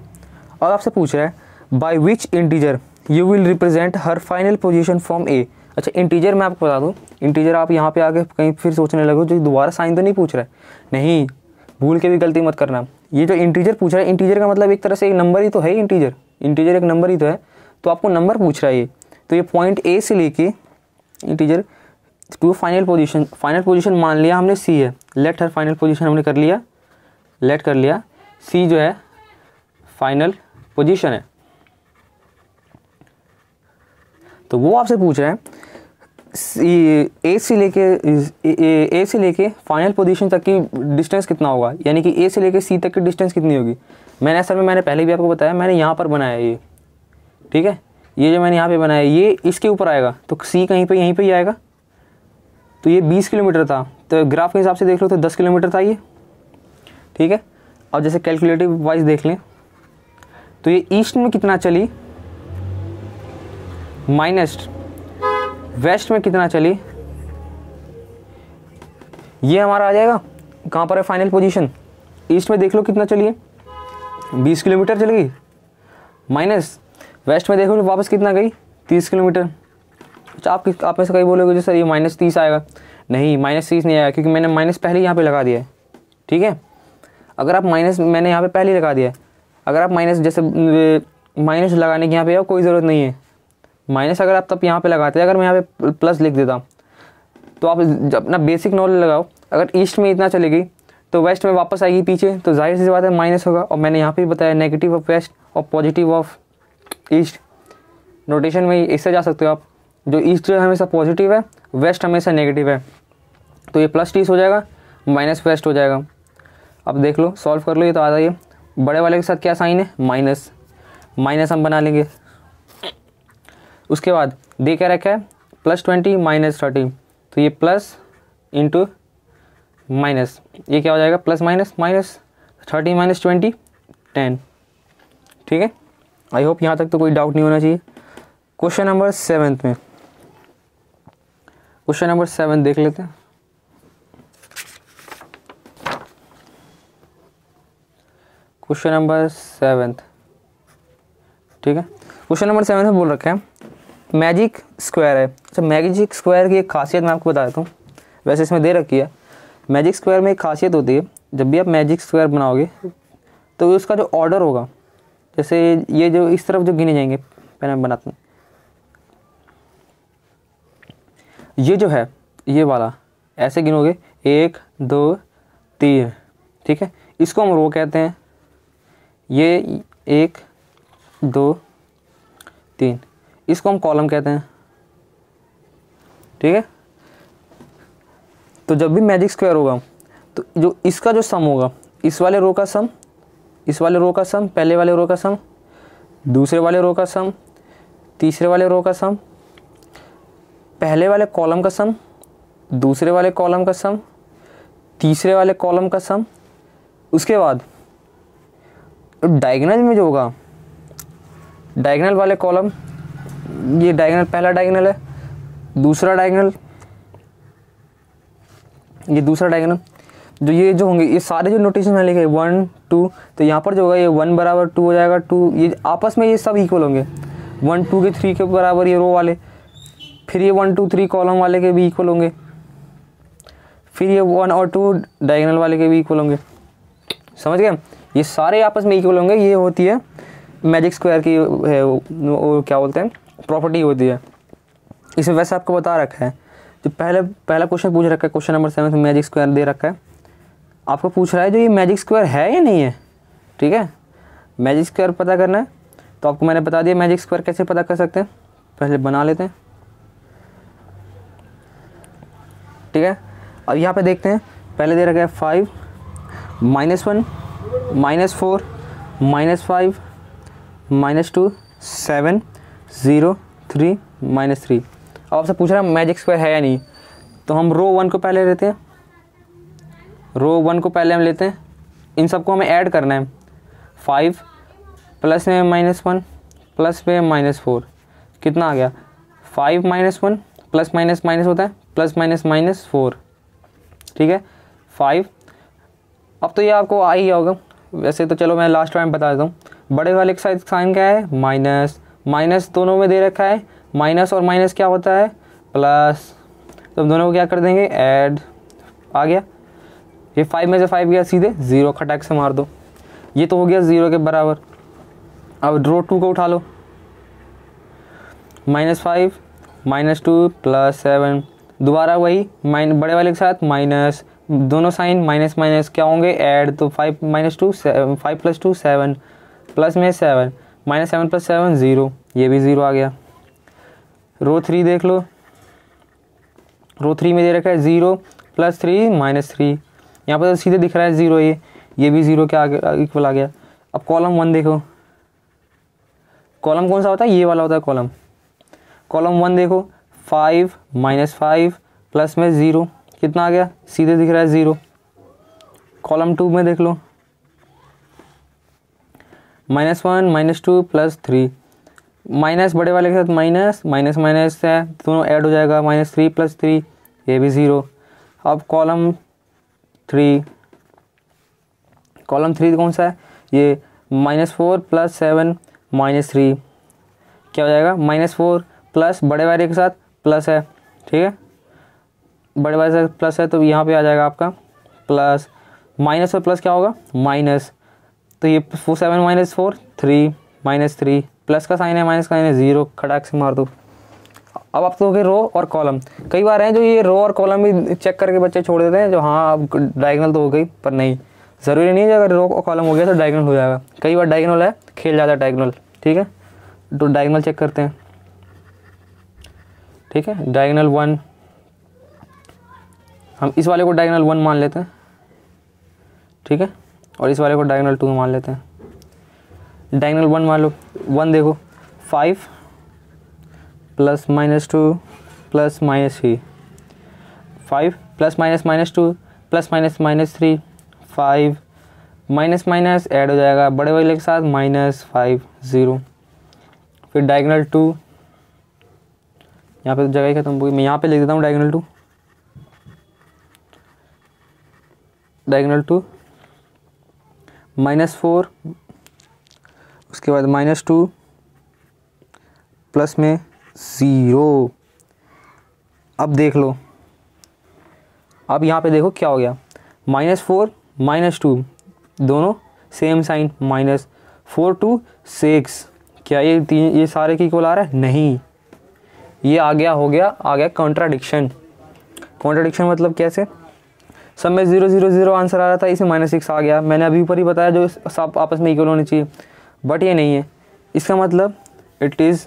और आपसे पूछ रहा है by which integer you will represent her final position from A. अच्छा, इंटीजर मैं आपको बता दूं, इंटीजर आप यहाँ पे आके कहीं फिर सोचने लगो जो दोबारा साइन तो नहीं पूछ रहा है, नहीं, भूल के भी गलती मत करना। ये जो इंटीजर पूछ रहा है, इंटीजर का मतलब एक तरह से एक नंबर ही तो है, इंटीजर एक नंबर ही तो है, तो आपको नंबर पूछ रहा है ये। तो ये पॉइंट ए से लेके इंटीजर टू फाइनल पोजीशन मान लिया हमने सी है, लेट हर फाइनल पोजीशन हमने कर लिया, लेट कर लिया, सी जो है फाइनल पोजीशन है। तो वो आपसे पूछ रहा है ए से लेके फाइनल पोजीशन तक की डिस्टेंस कितना होगा, यानी कि ए से लेके सी तक की डिस्टेंस कितनी होगी। मैंने असल में मैंने पहले भी आपको बताया, मैंने यहाँ पर बनाया ये, ठीक है, ये जो मैंने यहाँ पे बनाया ये इसके ऊपर आएगा, तो सी कहीं पे यहीं पे ही आएगा। तो ये 20 किलोमीटर था, तो ग्राफ के हिसाब से देख लो तो 10 किलोमीटर था ये, ठीक है। और जैसे कैलकुलेटिव वाइज देख लें तो ये ईस्ट में कितना चली माइनस वेस्ट में कितना चली, ये हमारा आ जाएगा कहाँ पर है फाइनल पोजीशन। ईस्ट में देख लो कितना चली है, 20 किलोमीटर चल गई, माइनस वेस्ट में देखो वापस कितना गई, 30 किलोमीटर। अच्छा आप में से कहीं बोलोगे सर ये -30 आएगा, नहीं -30 नहीं आएगा, क्योंकि मैंने माइनस पहले यहाँ पे लगा दिया है, ठीक है। अगर आप माइनस मैंने यहाँ पे पहले ही लगा दिया है, अगर आप माइनस जैसे माइनस लगाने की यहाँ पे कोई ज़रूरत नहीं है, माइनस अगर आप तब यहाँ पे लगाते, अगर मैं यहाँ पे प्लस लिख देता, तो आप अपना बेसिक नॉलेज लगाओ, अगर ईस्ट में इतना चलेगी तो वेस्ट में वापस आएगी पीछे, तो जाहिर सी बात है माइनस होगा। और मैंने यहाँ पे बताया नेगेटिव ऑफ वेस्ट और पॉजिटिव ऑफ ईस्ट, नोटेशन में इससे जा सकते हो आप, जो ईस्ट जो है हमेशा पॉजिटिव है, वेस्ट हमेशा नेगेटिव है, तो ये +30 हो जाएगा, माइनस वेस्ट हो जाएगा। अब देख लो सॉल्व कर लो, ये तो आ जाइए, बड़े वाले के साथ क्या साइन है, माइनस, माइनस हम बना लेंगे। उसके बाद दे क्या रखा है +20 -30, तो ये प्लस इंटू माइनस, ये क्या हो जाएगा प्लस माइनस, -30 -20 10, ठीक है। आई होप यहाँ तक तो कोई डाउट नहीं होना चाहिए। क्वेश्चन नंबर 7 में, क्वेश्चन नंबर 7 देख लेते हैं। क्वेश्चन नंबर 7, ठीक है। क्वेश्चन नंबर 7 में बोल रखा है मैजिक स्क्वायर है। अच्छा, मैजिक स्क्वायर की एक खासियत मैं आपको बता देता हूँ, वैसे इसमें दे रखी है। मैजिक स्क्वायर में एक खासियत होती है, जब भी आप मैजिक स्क्वायर बनाओगे तो उसका जो ऑर्डर होगा, जैसे ये जो इस तरफ जो गिने जाएंगे, पहले मैं बनाता हूँ, ये जो है ये वाला ऐसे गिनोगे 1 2 3, ठीक है, इसको हम रो कहते हैं। ये 1 2 3, इसको हम कॉलम कहते हैं, ठीक है। तो जब भी मैजिक स्क्वायर होगा तो जो इसका जो सम होगा, इस वाले रो का सम, इस वाले रो का सम, पहले वाले रो का सम, दूसरे वाले रो का सम, तीसरे वाले रो का सम, पहले वाले कॉलम का सम, दूसरे वाले कॉलम का सम, तीसरे वाले कॉलम का सम। उसके बाद डायगोनल में जो होगा, डायगोनल वाले कॉलम, ये डायगोनल पहला डायगोनल है, दूसरा डायगोनल, ये दूसरा डायगोनल, जो ये जो होंगे ये सारे जो नोटेशन में लिखे 1 2, तो यहाँ पर जो होगा ये 1 बराबर 2 हो जाएगा, 2 ये आपस में ये सब इक्वल होंगे, 1 2 के 3 के बराबर ये रो वाले, फिर ये 1 2 3 कॉलम वाले के भी इक्वल होंगे, फिर ये 1 और 2 डायगोनल वाले के भी इक्वल होंगे। समझ गए, ये सारे आपस में इक्वल होंगे। ये होती है मैजिक स्क्वायर की है, वो क्या बोलते हैं, प्रॉपर्टी होती है। इसमें वैसे आपको बता रखा है, जो पहला क्वेश्चन पूछ रखा है, क्वेश्चन नंबर 7 में मैजिक स्क्वायर दे रखा है, आपको पूछ रहा है जो ये मैजिक स्क्वायर है या नहीं है, ठीक है। मैजिक स्क्वायर पता करना है तो आपको मैंने बता दिया मैजिक स्क्वायर कैसे पता कर सकते हैं, पहले बना लेते हैं, ठीक है। अब यहाँ पे देखते हैं, पहले दे रखा है 5 -1 -4 -5 -2 7 0 3 -3। अब आपसे पूछ रहा है मैजिक स्क्वायर है या नहीं, तो हम रो 1 को पहले लेते हैं, रो 1 को पहले हम लेते हैं, इन सबको हमें ऐड करना है। 5 प्लस में -1 प्लस में -4 कितना आ गया, 5 -1 प्लस माइनस माइनस होता है, प्लस माइनस -4, ठीक है 5। अब तो ये आपको आ ही गया होगा, वैसे तो चलो मैं लास्ट टाइम बता देता हूँ। बड़े वाले के साइड साइन क्या है, माइनस, माइनस दोनों में दे रखा है, माइनस और माइनस क्या होता है, प्लस, तो हम दोनों को क्या कर देंगे, ऐड, आ गया। ये 5 में से 5 गया सीधे 0, खटाक से मार दो, ये तो हो गया 0 के बराबर। अब रो 2 को उठा लो, -5 -2 +7, दोबारा वही बड़े वाले के साथ माइनस, दोनों साइन माइनस माइनस क्या होंगे, ऐड, तो 5 + 2 7, प्लस में 7, -7 + 7 0, ये भी 0 आ गया। रो 3 देख लो, रो 3 में दे रखा है 0 + 3 -3, यहाँ पर तो सीधे दिख रहा है 0, ये भी 0 के आगे इक्वल आ गया। अब कॉलम 1 देखो, कॉलम कौन सा होता है, ये वाला होता है कॉलम। कॉलम 1 देखो 5 -5 प्लस में 0 कितना आ गया, सीधे दिख रहा है 0। कॉलम 2 में देख लो -1 -2 प्लस 3, माइनस बड़े वाले के साथ माइनस माइनस माइनस है, दोनों ऐड हो जाएगा, -3 प्लस 3 ये भी 0। अब कॉलम 3 कौन सा है, ये -4 प्लस 7 -3 क्या हो जाएगा, -4 प्लस बड़े वाले के साथ प्लस है, ठीक है, बड़े वाले से प्लस है तो यहाँ पे आ जाएगा आपका प्लस, माइनस और प्लस क्या होगा माइनस, तो ये 7 - 4 3 -3 प्लस का साइन है माइनस का साइन है 0, खटाक से मार दो। अब आप दोगे रो और कॉलम, कई बार हैं जो ये रो और कॉलम भी चेक करके बच्चे छोड़ देते हैं, जो हाँ अब डायगोनल तो हो गई, पर नहीं, ज़रूरी नहीं है अगर रो और कॉलम हो गया तो डायगोनल हो जाएगा, कई बार डायगोनल है खेल जाता है डायगोनल, ठीक है। तो डायगोनल चेक करते हैं, ठीक है, डायगोनल 1, हम इस वाले को डायगोनल 1 मान लेते हैं, ठीक है, और इस वाले को डायगोनल 2 मान लेते हैं। डायगोनल 1 मान लो, 1 देखो 5 plus -2 plus -3, 5 plus -2 plus -3, 5 minus minus add हो जाएगा बड़े वाले के साथ -5 0। फिर डायगोनल 2, यहाँ पे तो जगह ही खत्म होगी, मैं यहाँ पे लिख देता हूँ डायगोनल 2, डायगोनल 2 -4 उसके बाद -2 प्लस में 0। अब देख लो, अब यहाँ पे देखो क्या हो गया, -4 -2 दोनों सेम साइन, -4 2 6, क्या ये सारे की इक्वल आ रहा है, नहीं, ये आ गया कॉन्ट्राडिक्शन। कॉन्ट्राडिक्शन मतलब कैसे, सब में 0 0 0 आंसर आ रहा था, इसमें -6 आ गया, मैंने अभी ऊपर ही बताया जो सब आपस में इक्वल होने चाहिए, बट ये नहीं है, इसका मतलब it is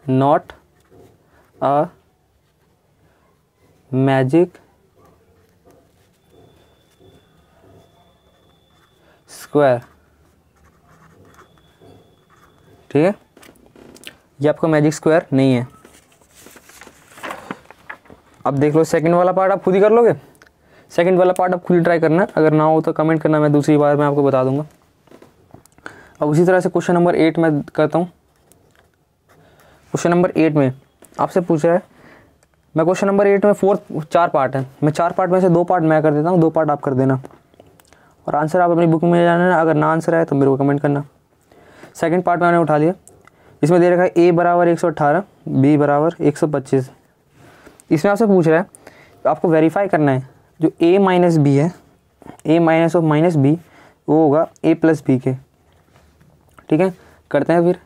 not a magic square, ठीक है, ये आपका मैजिक स्क्वायर नहीं है। अब देख लो सेकंड वाला पार्ट आप खुद ही कर लोगे, सेकंड वाला पार्ट आप खुद ही ट्राई करना, अगर ना हो तो कमेंट करना, मैं दूसरी बार मैं आपको बता दूंगा। अब उसी तरह से क्वेश्चन नंबर 8 में करता हूँ। क्वेश्चन नंबर 8 में आपसे पूछ रहा है, मैं क्वेश्चन नंबर 8 में 4 पार्ट है, मैं 4 पार्ट में से 2 पार्ट मैं कर देता हूँ, 2 पार्ट आप कर देना, और आंसर आप अपनी बुक में जाना, अगर ना आंसर आए तो मेरे को कमेंट करना। सेकंड पार्ट मैंने उठा लिया, इसमें दे रखा है a बराबर 118 b बराबर 125। इसमें आपसे पूछ रहा है आपको वेरीफाई करना है जो a माइनस बी है, a minus of minus B वो होगा a प्लस बी के, ठीक है। करते हैं फिर,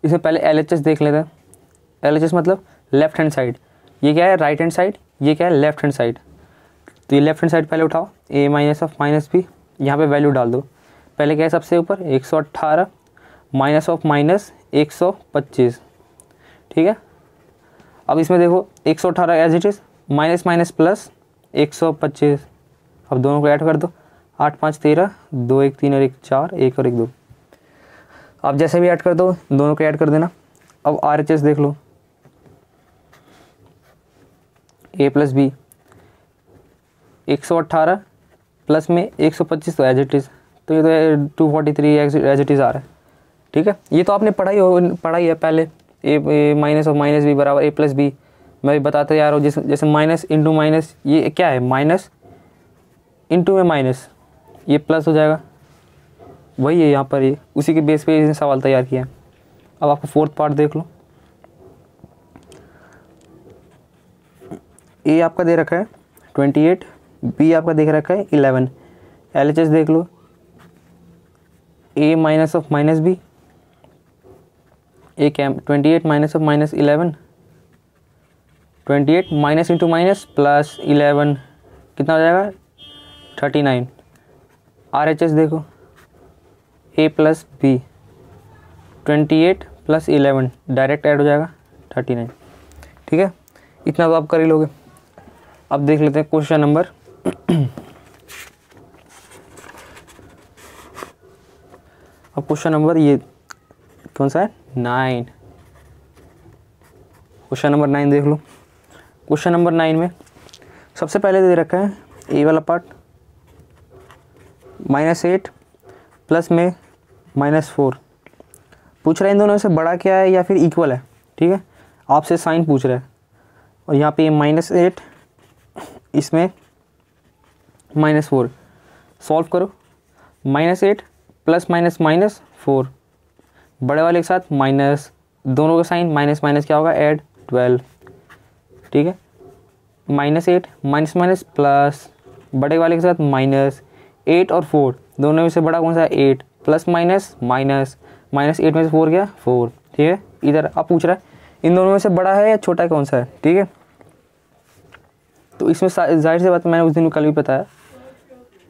इसमें पहले LHS देख लेते हैं। LHS मतलब लेफ्ट हैंड साइड, ये क्या है राइट हैंड साइड, ये क्या है लेफ्ट हैंड साइड, तो ये लेफ्ट हैंड साइड पहले उठाओ, a minus of minus B, यहाँ पे वैल्यू डाल दो, पहले क्या है सबसे ऊपर 118 माइनस ऑफ माइनस 125, ठीक है। अब इसमें देखो 118 as it is, minus minus plus 125, अब दोनों को ऐड कर दो, 8 5 13, 2 1 3 और 1 4, 1 और 1 2, अब जैसे भी ऐड कर दो दोनों को ऐड कर देना। अब RHS देख लो, a प्लस बी 118 प्लस में 125 तो एज इट इज़, तो ये तो 243 एज इट इज़ आ रहा है, ठीक है। ये तो आपने पढ़ाई है पहले, a minus of minus B बराबर a प्लस बी, मैं भी बताते जा रहा हूँ, जैसे माइनस इंटू माइनस, ये क्या है माइनस इंटू में माइनस, ये प्लस हो जाएगा, वही है यहाँ पर, ये उसी के बेस पे इसने सवाल तैयार किया है। अब आपको फोर्थ पार्ट देख लो, a आपका दे रखा है 28, b आपका देख रखा है 11, LHS देख लो, a minus of minus B, a क्या 28 minus of minus 11, 28 minus into minus plus 11 कितना हो जाएगा 39। RHS देखो a plus B 28 plus 11 direct add हो जाएगा 39, ठीक है। इतना तो आप कर ही लोगे। अब देख लेते हैं क्वेश्चन नंबर क्वेश्चन नंबर ये कौन सा है 9, क्वेश्चन नंबर 9 देख लो। क्वेश्चन नंबर 9 में सबसे पहले दे रखा है ए वाला पार्ट -8 प्लस में -4। पूछ रहा है इन दोनों में से बड़ा क्या है या फिर इक्वल है, ठीक है, आपसे साइन पूछ रहा है। और यहाँ पे -8 इसमें -4, सॉल्व करो। -8 प्लस -4, बड़े वाले के साथ माइनस, दोनों का साइन माइनस माइनस क्या होगा ऐड 12, ठीक है। -8 माइनस प्लस, बड़े वाले के साथ -8 और 4, दोनों में से बड़ा कौन सा है 8, प्लस माइनस माइनस, -8 में से 4 गया 4, ठीक है। इधर अब पूछ रहा है इन दोनों में से बड़ा है या छोटा कौन सा है, ठीक है। तो इसमें जाहिर सी बात मैंने उस दिन कल भी बताया,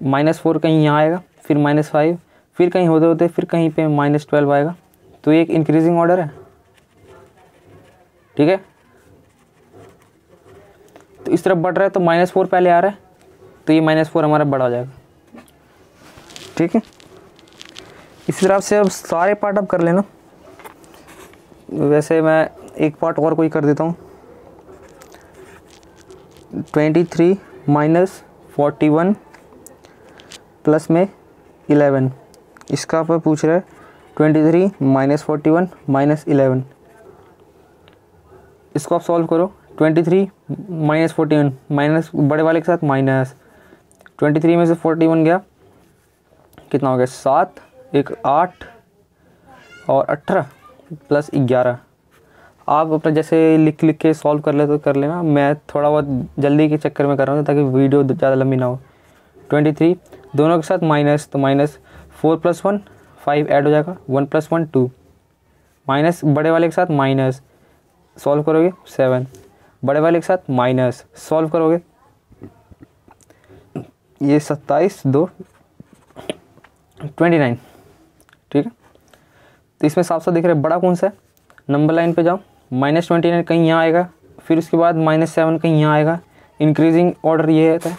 -4 कहीं यहाँ आएगा, फिर -5, फिर कहीं होते होते फिर कहीं पे -12 आएगा। तो ये एक इंक्रीजिंग ऑर्डर है, ठीक है। तो इस तरफ बढ़ रहा है तो -4 पहले आ रहा है, तो ये -4 हमारा बड़ा हो जाएगा, ठीक है। इसी तरह से अब सारे पार्ट अब कर लेना। वैसे मैं एक पार्ट और कोई कर देता हूँ। 23 - 41 प्लस में 11, इसका पर पूछ रहा है 23 - 41 - 11। इसको आप सॉल्व करो। 23 - 41 माइनस, बड़े वाले के साथ माइनस, 23 में से 41 गया, कितना हो गया 7, 1 8 और 18 प्लस 11। आप अपना जैसे लिख के सॉल्व कर ले तो कर लेना, मैं थोड़ा बहुत जल्दी के चक्कर में कर रहा हूँ ताकि वीडियो ज़्यादा लंबी ना हो। 23 दोनों के साथ माइनस, तो -4 + 1 5 ऐड हो जाएगा, 1 + 1 2, माइनस बड़े वाले के साथ माइनस, सॉल्व करोगे 7, बड़े वाले के साथ माइनस, सॉल्व करोगे ये 27 2 29, ठीक है। तो इसमें साफ साफ दिख रहा है बड़ा कौन सा है। नंबर लाइन पे जाओ, -29 कहीं यहाँ आएगा, फिर उसके बाद -7 कहीं यहाँ आएगा। इंक्रीजिंग ऑर्डर ये होता है,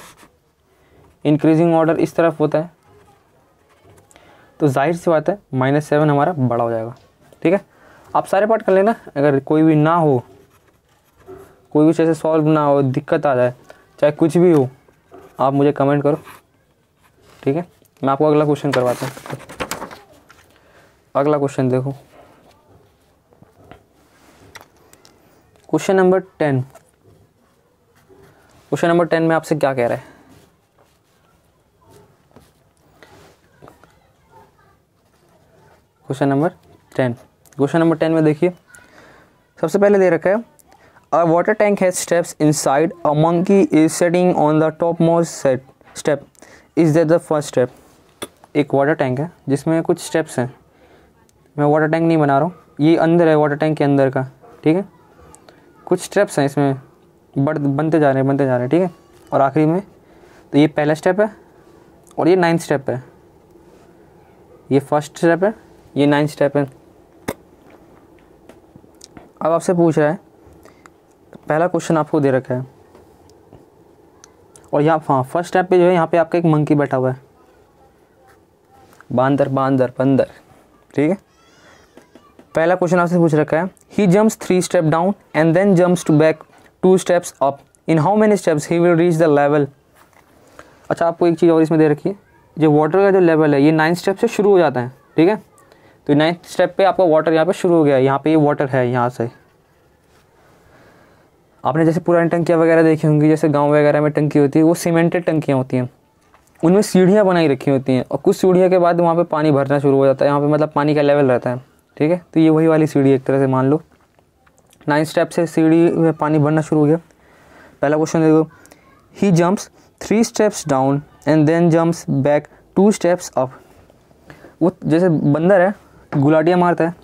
इंक्रीजिंग ऑर्डर इस तरफ होता है, तो जाहिर सी बात है -7 हमारा बड़ा हो जाएगा, ठीक है। आप सारे पार्ट कर लेना। अगर कोई भी ना हो, कोई भी जैसे सॉल्व ना हो, दिक्कत आ जाए, चाहे कुछ भी हो, आप मुझे कमेंट करो, ठीक है। मैं आपको अगला क्वेश्चन करवाता हूँ। अगला क्वेश्चन देखो, क्वेश्चन नंबर 10। क्वेश्चन नंबर 10 में आपसे क्या कह रहा है। क्वेश्चन नंबर 10, क्वेश्चन नंबर 10 में देखिए, सबसे पहले दे रखा है अ water tank has steps inside, a monkey is sitting on the top most step, is that the first step. एक वाटर टैंक है जिसमें कुछ स्टेप्स हैं, मैं वाटर टैंक नहीं बना रहा हूँ, ये अंदर है वाटर टैंक के अंदर का, ठीक है। कुछ स्टेप्स हैं इसमें बनते जा रहे हैं, ठीक है। और आखिरी में तो ये पहला स्टेप है और ये 9th स्टेप है, ये फर्स्ट स्टेप है, ये 9th स्टेप है। अब आपसे पूछ रहा है, पहला क्वेश्चन आपको दे रखा है और यहाँ हाँ फर्स्ट स्टेप पे जो है यहाँ पे आपका एक मंकी बैठा हुआ है, बंदर, ठीक है। पहला क्वेश्चन आपसे पूछ रखा है he jumps 3 step down and then jumps to back 2 steps up, in how many steps he will reach the level. अच्छा, आपको एक चीज़ और इसमें दे रखी है, जो वाटर का जो लेवल है ये 9th स्टेप से शुरू हो जाता है, ठीक है। तो 9th स्टेप पे आपका वाटर यहाँ पे शुरू हो गया है, यहाँ पे ये वाटर है, यहाँ से आपने जैसे पुरानी टंकियाँ वगैरह देखी होंगी, जैसे गांव वगैरह में टंकी होती है, वो सीमेंटेड टंकियाँ होती हैं, उनमें सीढ़ियाँ बनाई रखी होती हैं और कुछ सीढ़ियों के बाद वहाँ पे पानी भरना शुरू हो जाता है, यहाँ पे मतलब पानी का लेवल रहता है, ठीक है। तो ये वही वाली सीढ़ी एक तरह से मान लो, 9th स्टेप से सीढ़ी में पानी भरना शुरू हो गया। पहला क्वेश्चन देखो, he jumps 3 steps down and then jumps back 2 steps up. वो जैसे बंदर है, गुलाटियाँ मारता है,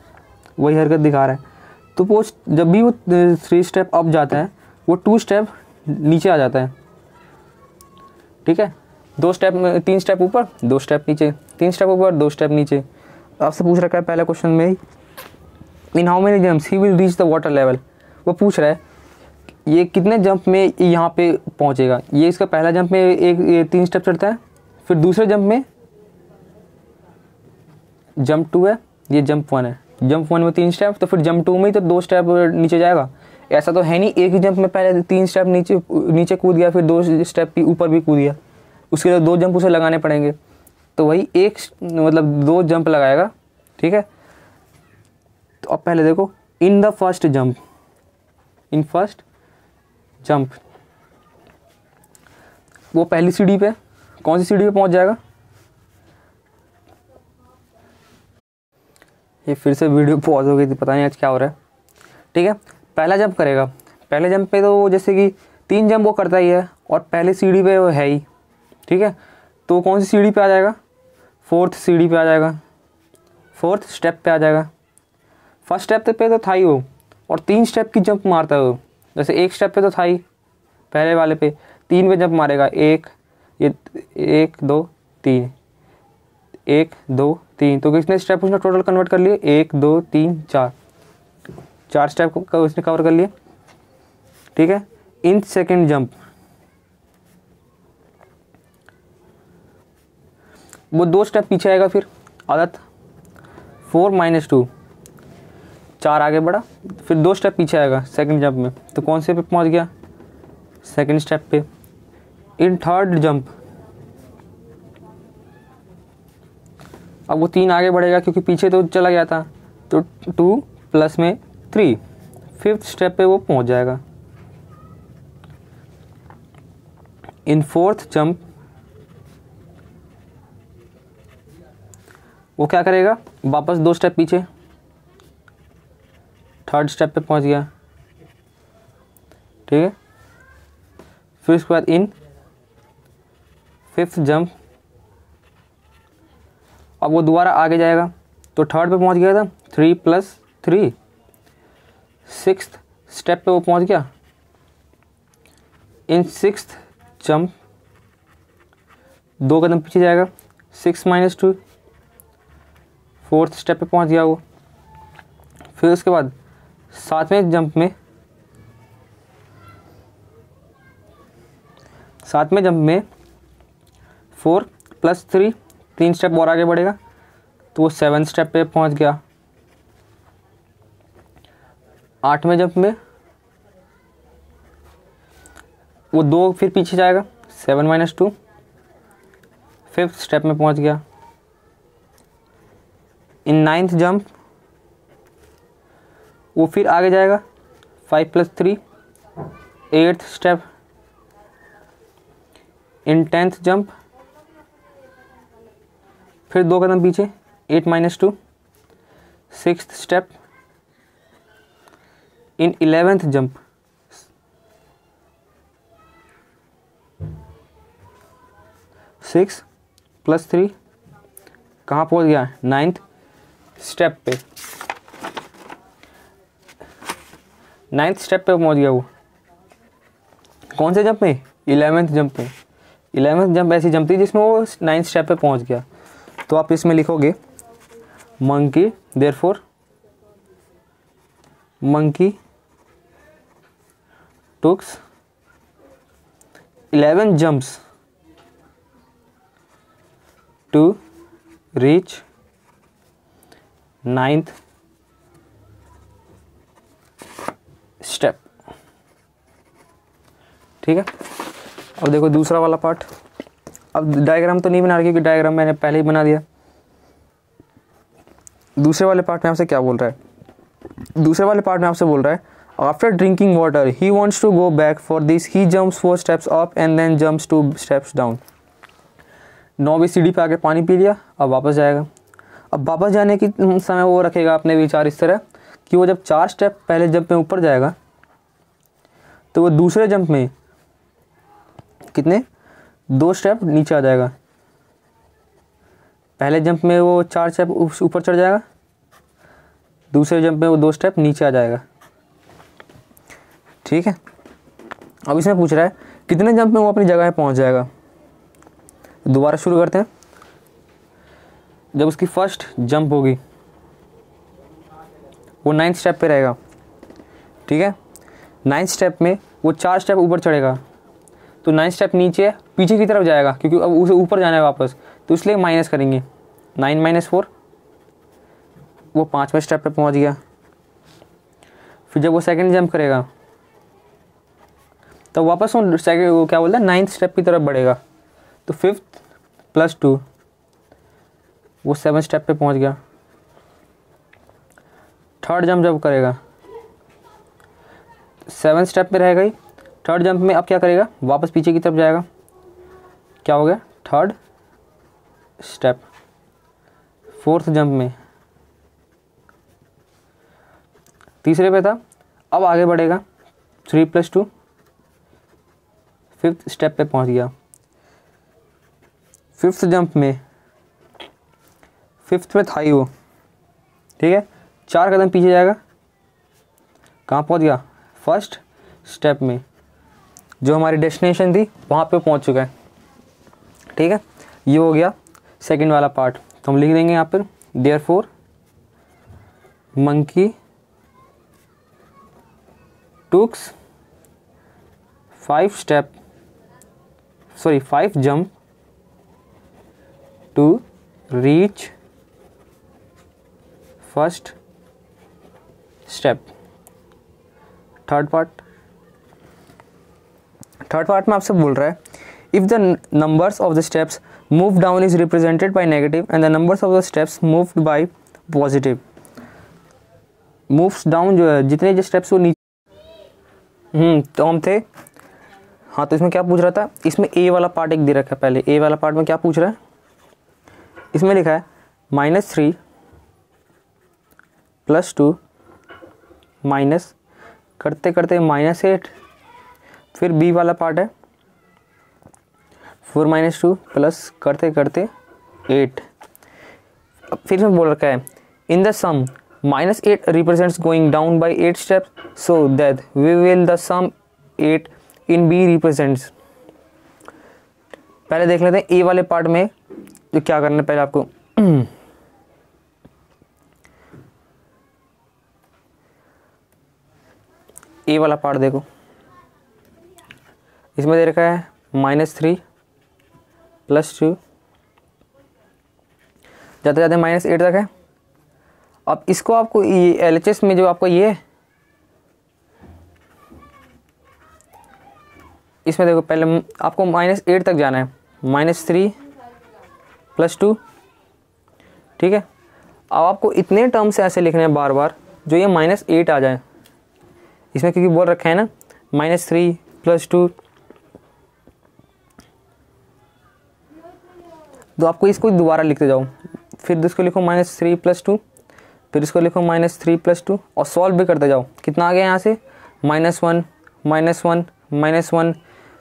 वही हरकत दिखा रहा है। तो वो जब भी वो 3 स्टेप अप जाता है, वो 2 स्टेप नीचे आ जाता है, ठीक है। 3 स्टेप ऊपर 2 स्टेप नीचे, 3 स्टेप ऊपर 2 स्टेप नीचे। आपसे पूछ रखा है पहला क्वेश्चन में, इन how many jumps he will reach the water level. वो पूछ रहा है ये कितने जंप में यहाँ पे पहुँचेगा। ये इसका पहला जंप में 3 स्टेप चढ़ता है, फिर दूसरे जंप में जंप 2 है, ये जंप 1 है। जंप 1 में 3 स्टेप, तो फिर जंप 2 में ही तो 2 स्टेप नीचे जाएगा। ऐसा तो है नहीं एक ही जंप में पहले 3 स्टेप नीचे कूद गया, फिर 2 स्टेप ऊपर भी कूद गया, उसके लिए 2 जंप उसे लगाने पड़ेंगे। तो वही एक मतलब 2 जंप लगाएगा, ठीक है। तो अब पहले देखो, in the first jump, in first jump, वो पहली सीढ़ी पे, कौन सी सीढ़ी पे पहुंच जाएगा? ये फिर से वीडियो पॉज हो गई थी, पता नहीं आज क्या हो रहा है, ठीक है। पहला जंप करेगा, पहले जंप पे तो जैसे कि 3 जंप वो करता ही है और पहले सीढ़ी पे वो है ही, ठीक है। तो कौन सी सीढ़ी पे आ जाएगा? 4th सीढ़ी पे आ जाएगा, 4th स्टेप पे आ जाएगा। फर्स्ट स्टेप पे तो था ही वो, और 3 स्टेप की जंप मारता है वो। जैसे एक स्टेप पे तो था ही पहले वाले पे, 3 पे जंप मारेगा, 1 2 3, 1 2 3। तो कितने स्टेप उसने टोटल कन्वर्ट कर लिए? 1 2 3 4 स्टेप को उसने कवर कर लिए, ठीक है। इन सेकेंड जंप वो 2 स्टेप पीछे आएगा, फिर आदत 4 - 2, 4 आगे बढ़ा, फिर 2 स्टेप पीछे आएगा सेकंड जंप में। तो कौन से पे पहुंच गया? सेकंड स्टेप पे। इन थर्ड जंप अब वो 3 आगे बढ़ेगा क्योंकि पीछे तो चला गया था, तो 2 प्लस में 3, 5th स्टेप पे वो पहुंच जाएगा। इन 4th जंप वो क्या करेगा? वापस 2 स्टेप पीछे, 3rd स्टेप पे पहुंच गया, ठीक है। फिर उसके बाद इन 5th जंप अब वो दोबारा आगे जाएगा, तो 3rd पे पहुंच गया था, 3 + 3, 6th स्टेप पे वो पहुंच गया। इन 6th जंप 2 कदम पीछे जाएगा, 6 - 2, 4th स्टेप पे पहुंच गया वो। फिर उसके बाद 7वें जंप में 4 + 3, 3 स्टेप और आगे बढ़ेगा, तो वो 7th स्टेप पे पहुंच गया। 8वें जंप में वो 2 फिर पीछे जाएगा, 7 - 2, 5th स्टेप में पहुंच गया। इन 9th जंप वो फिर आगे जाएगा, 5 + 3, 8th स्टेप। इन 10th जंप फिर 2 कदम पीछे, 8 - 2, 6th स्टेप। इन 11th जंप 6 + 3 कहाँ पहुँच गया? 9th स्टेप पे, 9th स्टेप पे पहुँच गया वो। कौन से जंप में? 11th जंप में। 11th जंप ऐसी जंप थी जिसमें वो 9th स्टेप पे पहुँच गया। तो आप इसमें लिखोगे monkey, therefore monkey takes 11 jumps to reach 9th step, ठीक है। अब देखो दूसरा वाला पार्ट। अब डायग्राम तो नहीं बना रही क्योंकि डायग्राम मैंने पहले ही बना दिया। दूसरे वाले पार्ट में आपसे क्या बोल रहा है? दूसरे वाले पार्ट में आपसे बोल रहा है after drinking water he wants to go back for this he jumps 4 steps up and then jumps 2 steps down. 9वीं सीढ़ी पे आके पानी पी लिया, अब वापस जाएगा। अब वापस जाने की समय वो रखेगा अपने विचार इस तरह कि वो जब 4 स्टेप पहले जंप में ऊपर जाएगा तो वो दूसरे जंप में कितने 2 स्टेप नीचे आ जाएगा। पहले जंप में वो 4 स्टेप ऊपर चढ़ जाएगा, दूसरे जंप में वो 2 स्टेप नीचे आ जाएगा, ठीक है। अब इसमें पूछ रहा है कितने जंप में वो अपनी जगह पे पहुंच जाएगा। दोबारा शुरू करते हैं। जब उसकी फर्स्ट जंप होगी वो 9th स्टेप पे रहेगा, ठीक है। 9th स्टेप में वो 4 स्टेप ऊपर चढ़ेगा, तो 9th स्टेप नीचे पीछे की तरफ जाएगा क्योंकि अब उसे ऊपर जाना है वापस, तो इसलिए माइनस करेंगे। 9 - 4 वो 5वें स्टेप पे पहुंच गया। फिर जब वो सेकंड जंप करेगा तो वापस वो सेकंड, वो क्या बोलता है, 9th स्टेप की तरफ बढ़ेगा। तो 5th + 2 वो 7th स्टेप पे पहुंच गया। थर्ड जंप जब करेगा 7th स्टेप पे रहेगा ही। थर्ड जंप में अब क्या करेगा, वापस पीछे की तरफ जाएगा। क्या हो गया, थर्ड स्टेप। 4th जंप में तीसरे पे था, अब आगे बढ़ेगा 3 + 2 5th स्टेप पे पहुंच गया। 5th जंप में 5th पे था ही वो, ठीक है। 4 कदम पीछे जाएगा, कहाँ पहुंच गया, फर्स्ट स्टेप में। जो हमारी डेस्टिनेशन थी वहाँ पे पहुंच चुका है, ठीक है। ये हो गया सेकंड वाला पार्ट। तो हम लिख देंगे यहाँ पर therefore monkey takes 5 jump to reach first step। Third part में आपसे बोल रहा है, if the numbers of the steps move down is represented by negative and the numbers of the steps moved by positive. Moves down जो है, जितने जो स्टेप्स वो नीचे, तो हम थे। हाँ, तो इसमें क्या पूछ रहा था, इसमें ए वाला पार्ट एक दे रखा है। पहले ए वाला पार्ट में क्या पूछ रहा है, इसमें लिखा है -3 + 2 माइनस करते करते -8। फिर बी वाला पार्ट है 4 - 2 प्लस करते करते 8। फिर इसमें बोल रखा है in the sum -8 represents going down by 8 steps, so that we will the sum 8 in B represents. पहले देख लेते हैं ए वाले पार्ट में जो क्या करना है। पहले आपको ए वाला पार्ट देखो, इसमें दे रखा है -3 + 2 जाते जाते -8 तक है। अब इसको आपको ये LHS में जो आपको ये, इसमें देखो पहले आपको -8 तक जाना है, -3 + 2, ठीक है। अब आपको इतने टर्म से ऐसे लिखने हैं बार बार जो ये -8 आ जाए इसमें, क्योंकि बोल रखा है ना -3 + 2। तो आपको इसको दोबारा लिखते जाओ, फिर इसको लिखो -3 + 2, फिर इसको लिखो -3 + 2 और सॉल्व भी करते जाओ। कितना आ गया यहाँ से, -1 -1 -1।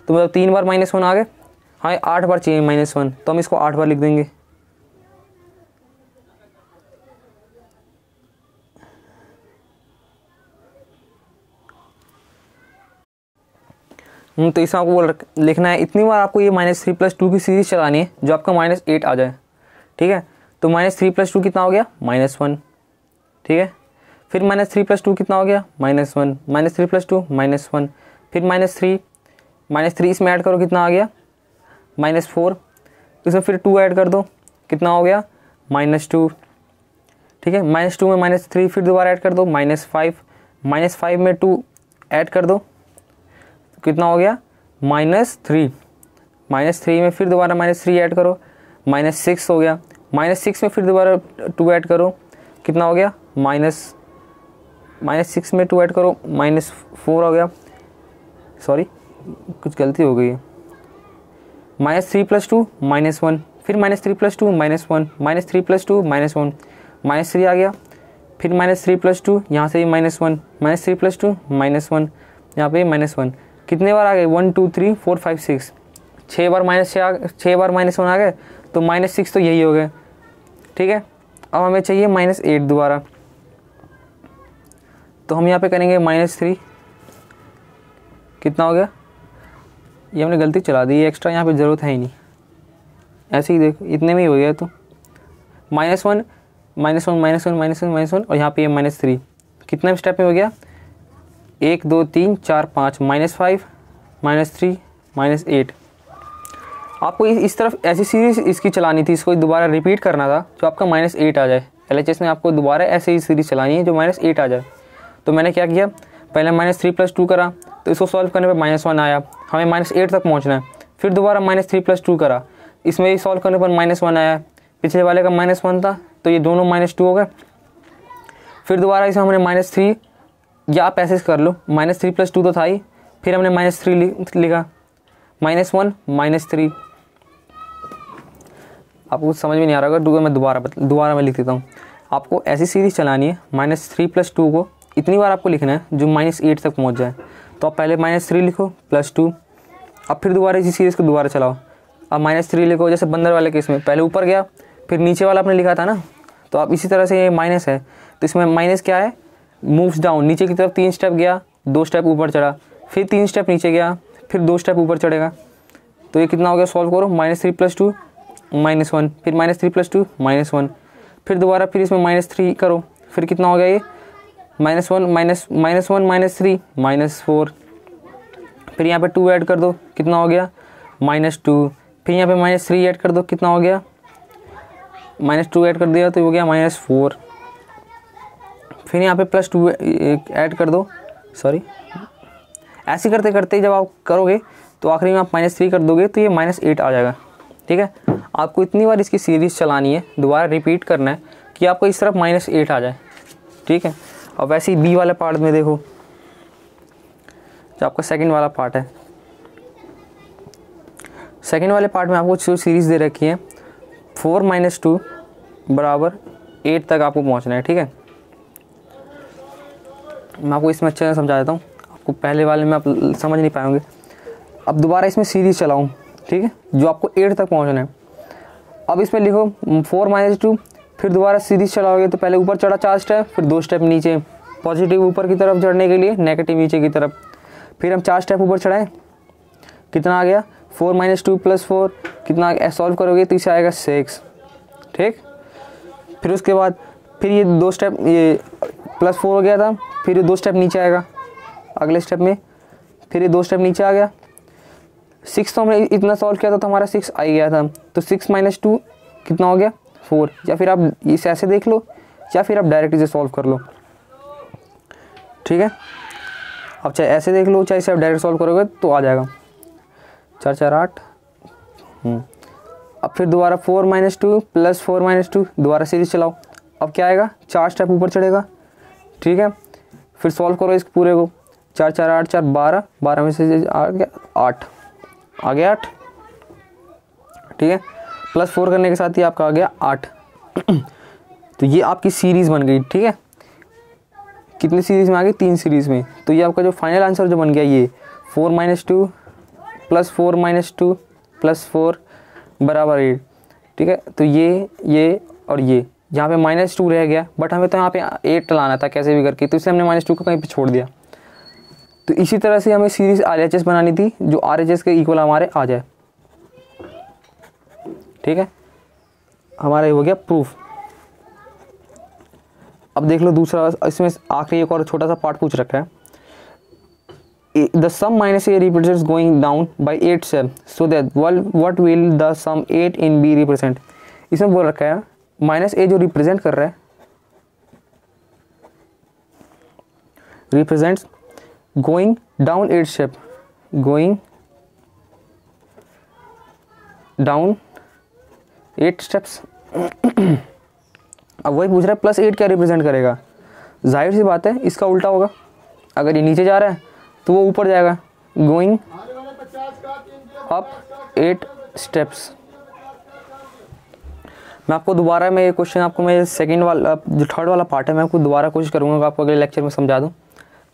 तो मतलब 3 बार -1 आ गए। हाँ, 8 बार चाहिए -1, तो हम इसको 8 बार लिख देंगे। तो इसमें आपको लिखना है इतनी बार आपको ये -3 + 2 की सीरीज चलानी है जो आपका -8 आ जाए, ठीक है। तो -3 + 2 कितना हो गया, -1, ठीक है। फिर -3 + 2 कितना हो गया, -1, -3 + 2 -1, फिर -3 इसमें ऐड करो, कितना आ गया, -4। तो इसमें फिर 2 ऐड कर दो, कितना हो गया, -2, ठीक है। -2 में -3 फिर दोबारा ऐड कर दो, -5, -5 में 2 ऐड कर दो, कितना हो गया, -3, -3 में फिर दोबारा -3 ऐड करो, -6 हो गया। -6 में फिर दोबारा 2 ऐड करो, कितना हो गया, -6 में 2 ऐड करो, -4 हो गया। सॉरी, कुछ गलती हो गई है। -3 + 2 -1, फिर -3 + 2 -1, -3 + 2 -1, -3 आ गया। फिर -3 + 2, यहाँ से -1, -3 + 2 -1, यहाँ पे -1। कितने बार आ गए, 1 2 3 4 5 6, 6 बार -6 बार -1 आ गए। तो -6 तो यही हो गए, ठीक है। अब हमें चाहिए -8 दोबारा, तो हम यहाँ पे करेंगे -3, कितना हो गया, ये हमने गलती चला दी, एक्स्ट्रा यहाँ पे ज़रूरत है ही नहीं, ऐसे ही देखो इतने में ही हो गया। तो -1 -1 -1 -1 और यहाँ पे -3, कितने स्टेप में हो गया, 1 2 3 4 5, -5 -3 -8। आपको इस तरफ ऐसी सीरीज इसकी चलानी थी, इसको दोबारा रिपीट करना था जो आपका -8 आ जाए, LHS में आपको दोबारा ऐसे ही सीरीज़ चलानी है जो -8 आ जाए। तो मैंने क्या किया, पहले -3 + 2 करा, तो इसको सॉल्व करने पर -1 आया, हमें -8 तक पहुँचना है। फिर दोबारा -3 + 2 करा, इसमें ही सॉल्व करने पर -1 आया, पिछले वाले का -1 था, तो ये दोनों -2 हो गए। फिर दोबारा इसमें हमने -3, या आप ऐसे कर लो, -3 + 2 तो था ही, फिर हमने -3 लिखा, -1 -3। आपको कुछ समझ में नहीं आ रहा होगा, मैं दोबारा मैं लिख देता हूँ। आपको ऐसी सीरीज़ चलानी है, -3 + 2 को इतनी बार आपको लिखना है जो -8 तक पहुँच जाए। तो आप पहले -3 लिखो +2, अब फिर दोबारा इसी सीरीज़ को दोबारा चलाओ। अब -3 लिखो, जैसे बंदर वाले केस में पहले ऊपर गया, फिर नीचे वाला आपने लिखा था ना, तो आप इसी तरह से ये माइनस है, तो इसमें माइनस क्या है, मूव्स डाउन, नीचे की तरफ 3 स्टेप गया, 2 स्टेप ऊपर चढ़ा, फिर 3 स्टेप नीचे गया, फिर 2 स्टेप ऊपर चढ़ेगा। तो ये कितना हो गया, सॉल्व करो, -3 + 2 -1, फिर -3 + 2 -1, फिर दोबारा फिर इसमें -3 करो, फिर कितना हो गया ये, -1 -3 -4, फिर यहाँ पे 2 ऐड कर दो, कितना हो गया, -2, फिर यहाँ पे -3 ऐड कर दो, कितना हो गया, -2 ऐड कर दिया तो हो गया -4, फिर यहाँ पे +2 ऐड कर दो, सॉरी, ऐसे करते करते जब आप करोगे तो आखिरी में आप -3 कर दोगे तो ये -8 आ जाएगा। ठीक है, आपको इतनी बार इसकी सीरीज़ चलानी है, दोबारा रिपीट करना है कि आपको इस तरफ -8 आ जाए। ठीक है, अब वैसे ही बी वाले पार्ट में देखो, जो आपका सेकंड वाला पार्ट है, सेकंड वाले पार्ट में आपको जो सीरीज़ दे रखी है 4 - 2 = 8 तक आपको पहुंचना है। ठीक है, मैं आपको इसमें अच्छे से समझा देता हूँ, आपको पहले वाले में आप समझ नहीं पाएंगे। अब दोबारा इसमें सीरीज़ चलाऊँ, ठीक है, जो आपको 8 तक पहुंचना है। अब इसमें लिखो 4 - 2, फिर दोबारा सीरीज़ चलाओगे तो पहले ऊपर चढ़ा 4 स्टेप, फिर 2 स्टेप नीचे, पॉजिटिव ऊपर की तरफ चढ़ने के लिए, नेगेटिव नीचे की तरफ, फिर हम 4 स्टेप ऊपर चढ़ाएँ, कितना आ गया, 4 - 2 + 4, कितना सॉल्व करोगे तो इसे आएगा 6। ठीक, फिर उसके बाद फिर ये 2 स्टेप, ये +4 हो गया था, फिर ये 2 स्टेप नीचे आएगा अगले स्टेप में, फिर ये 2 स्टेप नीचे आ गया। 6 तो हमने इतना सॉल्व किया था तो हमारा 6 आ गया था, तो 6 - 2 कितना हो गया, 4। या फिर आप इसे ऐसे देख लो, या फिर आप डायरेक्ट इसे सॉल्व कर लो। ठीक है, अब चाहे ऐसे देख लो, चाहे इसे आप डायरेक्ट सॉल्व करोगे तो आ जाएगा 4 4 8। अब फिर दोबारा 4 - 2 + 4 - 2, दोबारा सीरीज चलाओ, अब क्या आएगा, 4 स्टेप ऊपर चढ़ेगा। ठीक है, फिर सॉल्व करो इस पूरे को, 4 4 8 4 12, 12 में से आ गया 8, आ गया 8। ठीक है, +4 करने के साथ ही आपका आ गया 8। तो ये आपकी सीरीज़ बन गई। ठीक है, कितनी सीरीज़ में आ गई, 3 सीरीज़ में। तो ये आपका जो फाइनल आंसर जो बन गया, ये 4 - 2 + 4 - 2 + 4 = 8। ठीक है, तो ये और ये यहाँ पे -2 रह गया, बट हमें तो यहाँ पे 8 लाना था कैसे भी करके, तो इसलिए हमने -2 को कहीं पे छोड़ दिया। तो इसी तरह से हमें सीरीज़ RHS बनानी थी जो RHS के इक्वल हमारे आ जाए। ठीक है, हमारा ये हो गया प्रूफ। अब देख लो दूसरा, इसमें आखिरी एक और छोटा सा पार्ट पूछ रखा है, the sum -a represents going down by 8 steps, so that what will the sum 8 in B represent। इसमें बोल रखा है -a जो रिप्रेजेंट कर रहा है, represents going down 8 step, going down 8 steps। अब वही पूछ रहा है +8 क्या रिप्रेजेंट करेगा। जाहिर सी बात है इसका उल्टा होगा, अगर ये नीचे जा रहा है तो वो ऊपर जाएगा, गोइंग अप 8 स्टेप्स। मैं आपको दोबारा मैं ये क्वेश्चन आपको मैं सेकंड वाला जो थर्ड वाला पार्ट है मैं आपको दोबारा कोशिश करूँगा कि आपको अगले लेक्चर में समझा दूँ।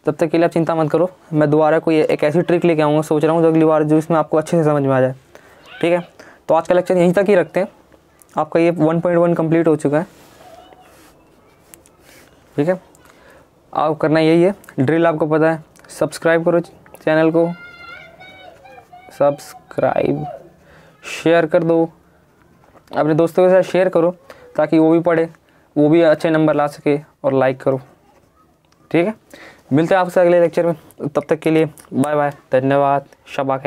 तब तक के लिए आप चिंता मत करो, मैं दोबारा कोई एक ऐसी ट्रिक लेके आऊँगा, सोच रहा हूँ जो अगली बार जो इसमें आपको अच्छे से समझ में आ जाए। ठीक है, तो आज का लेक्चर यहीं तक ही रखते हैं। आपका ये 1.1 कंप्लीट हो चुका है। ठीक है, आप करना यही है, ड्रिल आपको पता है, सब्सक्राइब करो चैनल को, सब्सक्राइब, शेयर कर दो, अपने दोस्तों के साथ शेयर करो ताकि वो भी पढ़े, वो भी अच्छे नंबर ला सके, और लाइक करो। ठीक है, मिलते हैं आपसे अगले लेक्चर में, तब तक के लिए बाय बाय, धन्यवाद, शबा खैर।